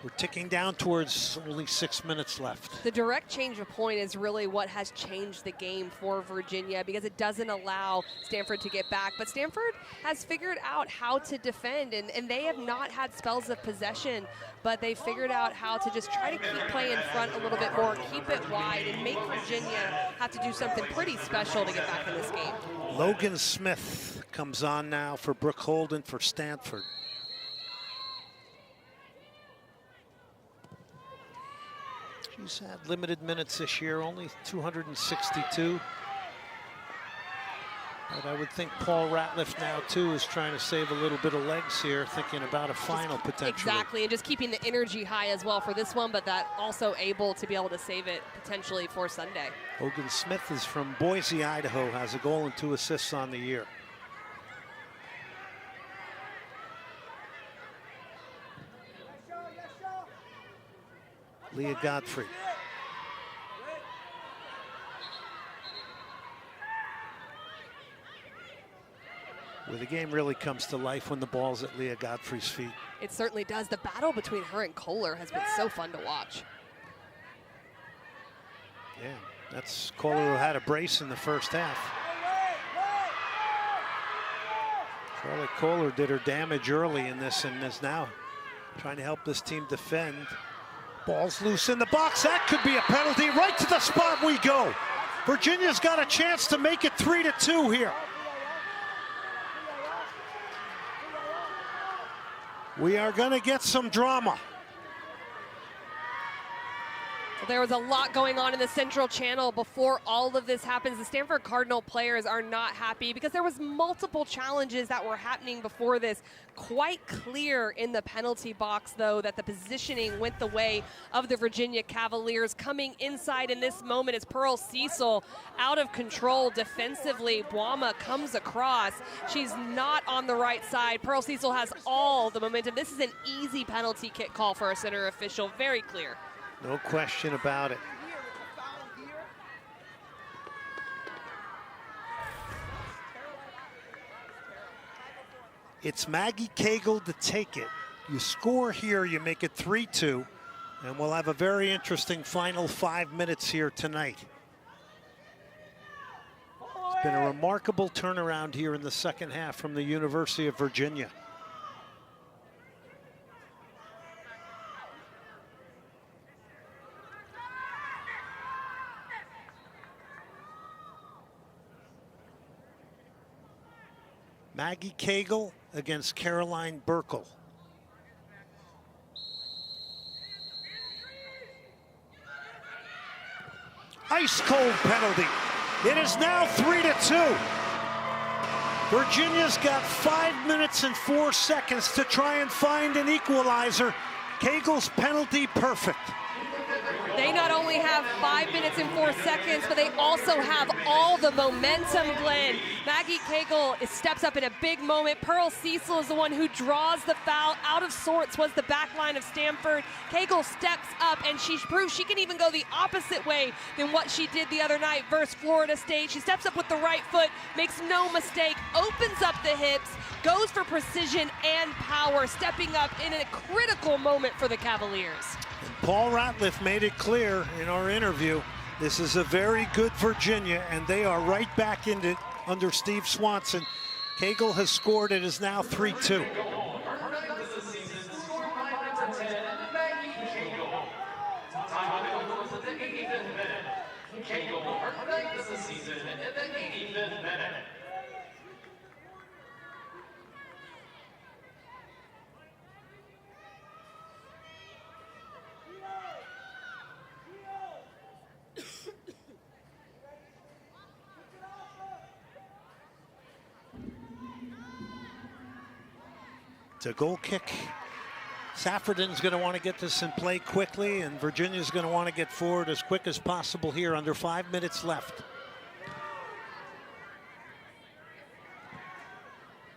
S1: We're ticking down towards only 6 minutes left.
S2: The direct change of point is really what has changed the game for Virginia because it doesn't allow Stanford to get back. But Stanford has figured out how to defend, and they have not had spells of possession, but they figured out how to just try to keep play in front a little bit more, keep it wide, and make Virginia have to do something pretty special to get back in this game.
S1: Logan Smith comes on now for Brooke Holden for Stanford. She's had limited minutes this year, only 262. But I would think Paul Ratliff now, too, is trying to save a little bit of legs here, thinking about a final potentially.
S2: Exactly, and just keeping the energy high as well for this one, but that also able to be able to save it potentially for Sunday.
S1: Logan Smith is from Boise, Idaho, has a goal and 2 assists on the year. Leah Godfrey. Where the game really comes to life when the ball's at Leah Godfrey's feet.
S2: It certainly does. The battle between her and Kohler has been so fun to watch.
S1: Yeah, that's Kohler, who had a brace in the first half. Charlotte Kohler did her damage early in this and is now trying to help this team defend. Ball's loose in the box. That could be a penalty. Right to the spot we go. Virginia's got a chance to make it 3-2 here. We are going to get some drama.
S2: There was a lot going on in the Central Channel before all of this happens. The Stanford Cardinal players are not happy because there was multiple challenges that were happening before this. Quite clear in the penalty box, though, that the positioning went the way of the Virginia Cavaliers. Coming inside in this moment is Pearl Cecil, out of control defensively. Bwama comes across. She's not on the right side. Pearl Cecil has all the momentum. This is an easy penalty kick call for a center official. Very clear.
S1: No question about it. It's Maggie Cagle to take it. You score here, you make it 3-2, and we'll have a very interesting final 5 minutes here tonight. It's been a remarkable turnaround here in the second half from the University of Virginia. Maggie Cagle against Caroline Burkle. Ice cold penalty. It is now 3-2. Virginia's got 5 minutes and 4 seconds to try and find an equalizer. Cagle's penalty perfect.
S2: They not only have 5 minutes and 4 seconds, but they also have all the momentum, Glenn. Maggie Cagle steps up in a big moment. Pearl Cecil is the one who draws the foul. Out of sorts was the back line of Stanford. Cagle steps up, and she proves she can even go the opposite way than what she did the other night versus Florida State. She steps up with the right foot, makes no mistake, opens up the hips, goes for precision and power, stepping up in a critical moment for the Cavaliers.
S1: Paul Ratliff made it clear in our interview, this is a very good Virginia, and they are right back in it under Steve Swanson. Cagle has scored. It is now 3-2. It's a goal kick. Saffordin's going to want to get this in play quickly, and Virginia's going to want to get forward as quick as possible here under 5 minutes left.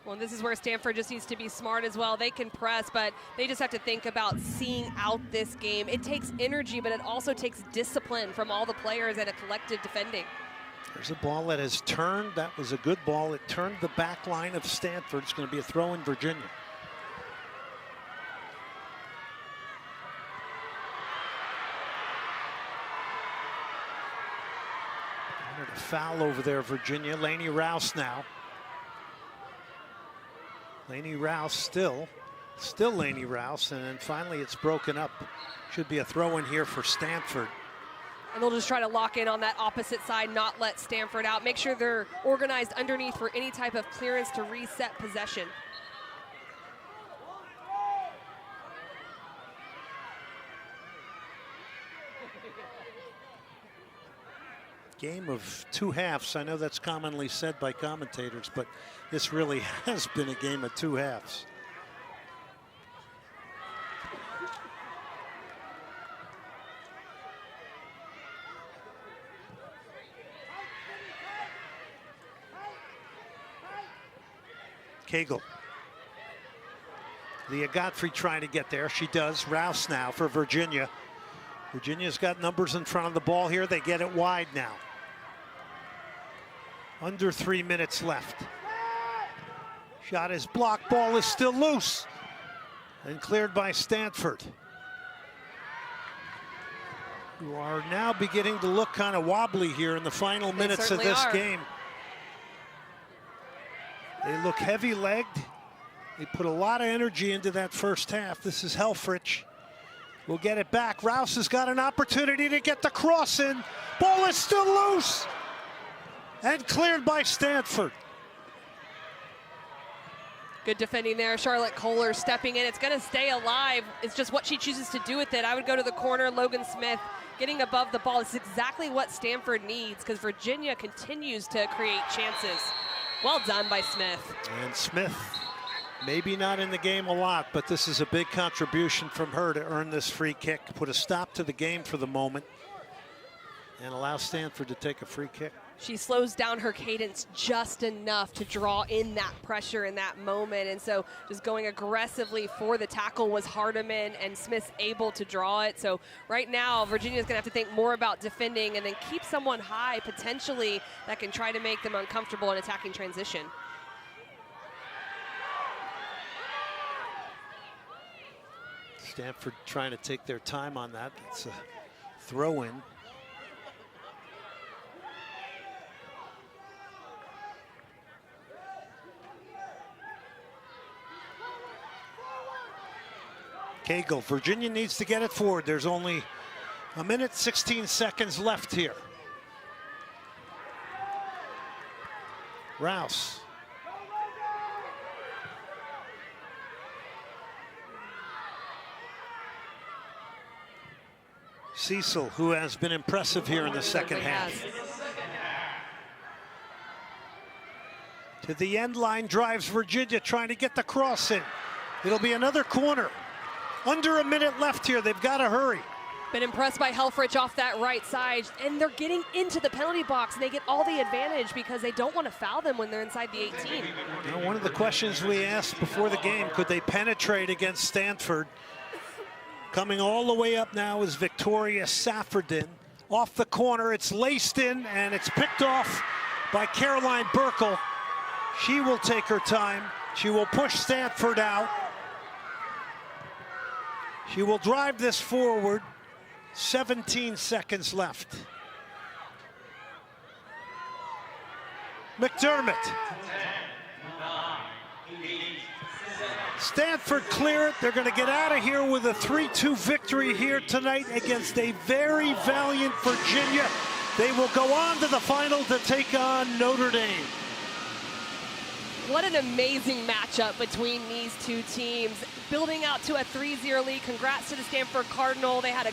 S2: Well, this is where Stanford just needs to be smart as well. They can press, but they just have to think about seeing out this game. It takes energy, but it also takes discipline from all the players and a collective defending.
S1: There's a ball that has turned. That was a good ball. It turned the back line of Stanford. It's going to be a throw in Virginia. Heard a foul over there, Virginia. Lainey Rouse now. Lainey Rouse still Lainey Rouse, and then finally it's broken up. Should be a throw in here for Stanford.
S2: And they'll just try to lock in on that opposite side, not let Stanford out. Make sure they're organized underneath for any type of clearance to reset possession.
S1: Game of two halves. I know that's commonly said by commentators, but this really has been a game of two halves. Cagle. Leah Godfrey trying to get there. She does. Rouse now for Virginia. Virginia's got numbers in front of the ball here. They get it wide now. Under 3 minutes left. Shot is blocked. Ball is still loose. And cleared by Stanford, who are now beginning to look kind of wobbly here in the final minutes of this game. They look heavy-legged. They put a lot of energy into that first half. This is Helfrich. Will get it back. Rouse has got an opportunity to get the cross in. Ball is still loose. And cleared by Stanford.
S2: Good defending there. Charlotte Kohler stepping in. It's going to stay alive. It's just what she chooses to do with it. I would go to the corner. Logan Smith getting above the ball. This is exactly what Stanford needs because Virginia continues to create chances. Well done by Smith.
S1: And Smith, maybe not in the game a lot, but this is a big contribution from her to earn this free kick, put a stop to the game for the moment, and allow Stanford to take a free kick.
S2: She slows down her cadence just enough to draw in that pressure in that moment. And so just going aggressively for the tackle was Hardiman, and Smith's able to draw it. So right now, Virginia's gonna have to think more about defending and then keep someone high potentially that can try to make them uncomfortable in attacking transition.
S1: Stanford trying to take their time on that. It's a throw-in. Cagle, Virginia needs to get it forward. There's only a minute, 16 seconds left here. Rouse. Cecil, who has been impressive here in the second half. To the end line drives Virginia, trying to get the cross in. It'll be another corner. Under a minute left here. They've got to hurry.
S2: Been impressed by Helfrich off that right side, and they're getting into the penalty box, and they get all the advantage because they don't want to foul them when they're inside the 18.
S1: Now, one of the questions we asked before the game, could they penetrate against Stanford? Coming all the way up now is Victoria Saffordin. Off the corner, it's laced in, and it's picked off by Caroline Burkle. She will take her time. She will push Stanford out. She will drive this forward. 17 seconds left. McDermott. Stanford clear it. They're going to get out of here with a 3-2 victory here tonight against a very valiant Virginia. They will go on to the final to take on Notre Dame.
S2: What an amazing matchup between these two teams. Building out to a 3-0 lead. Congrats to the Stanford Cardinal. They had a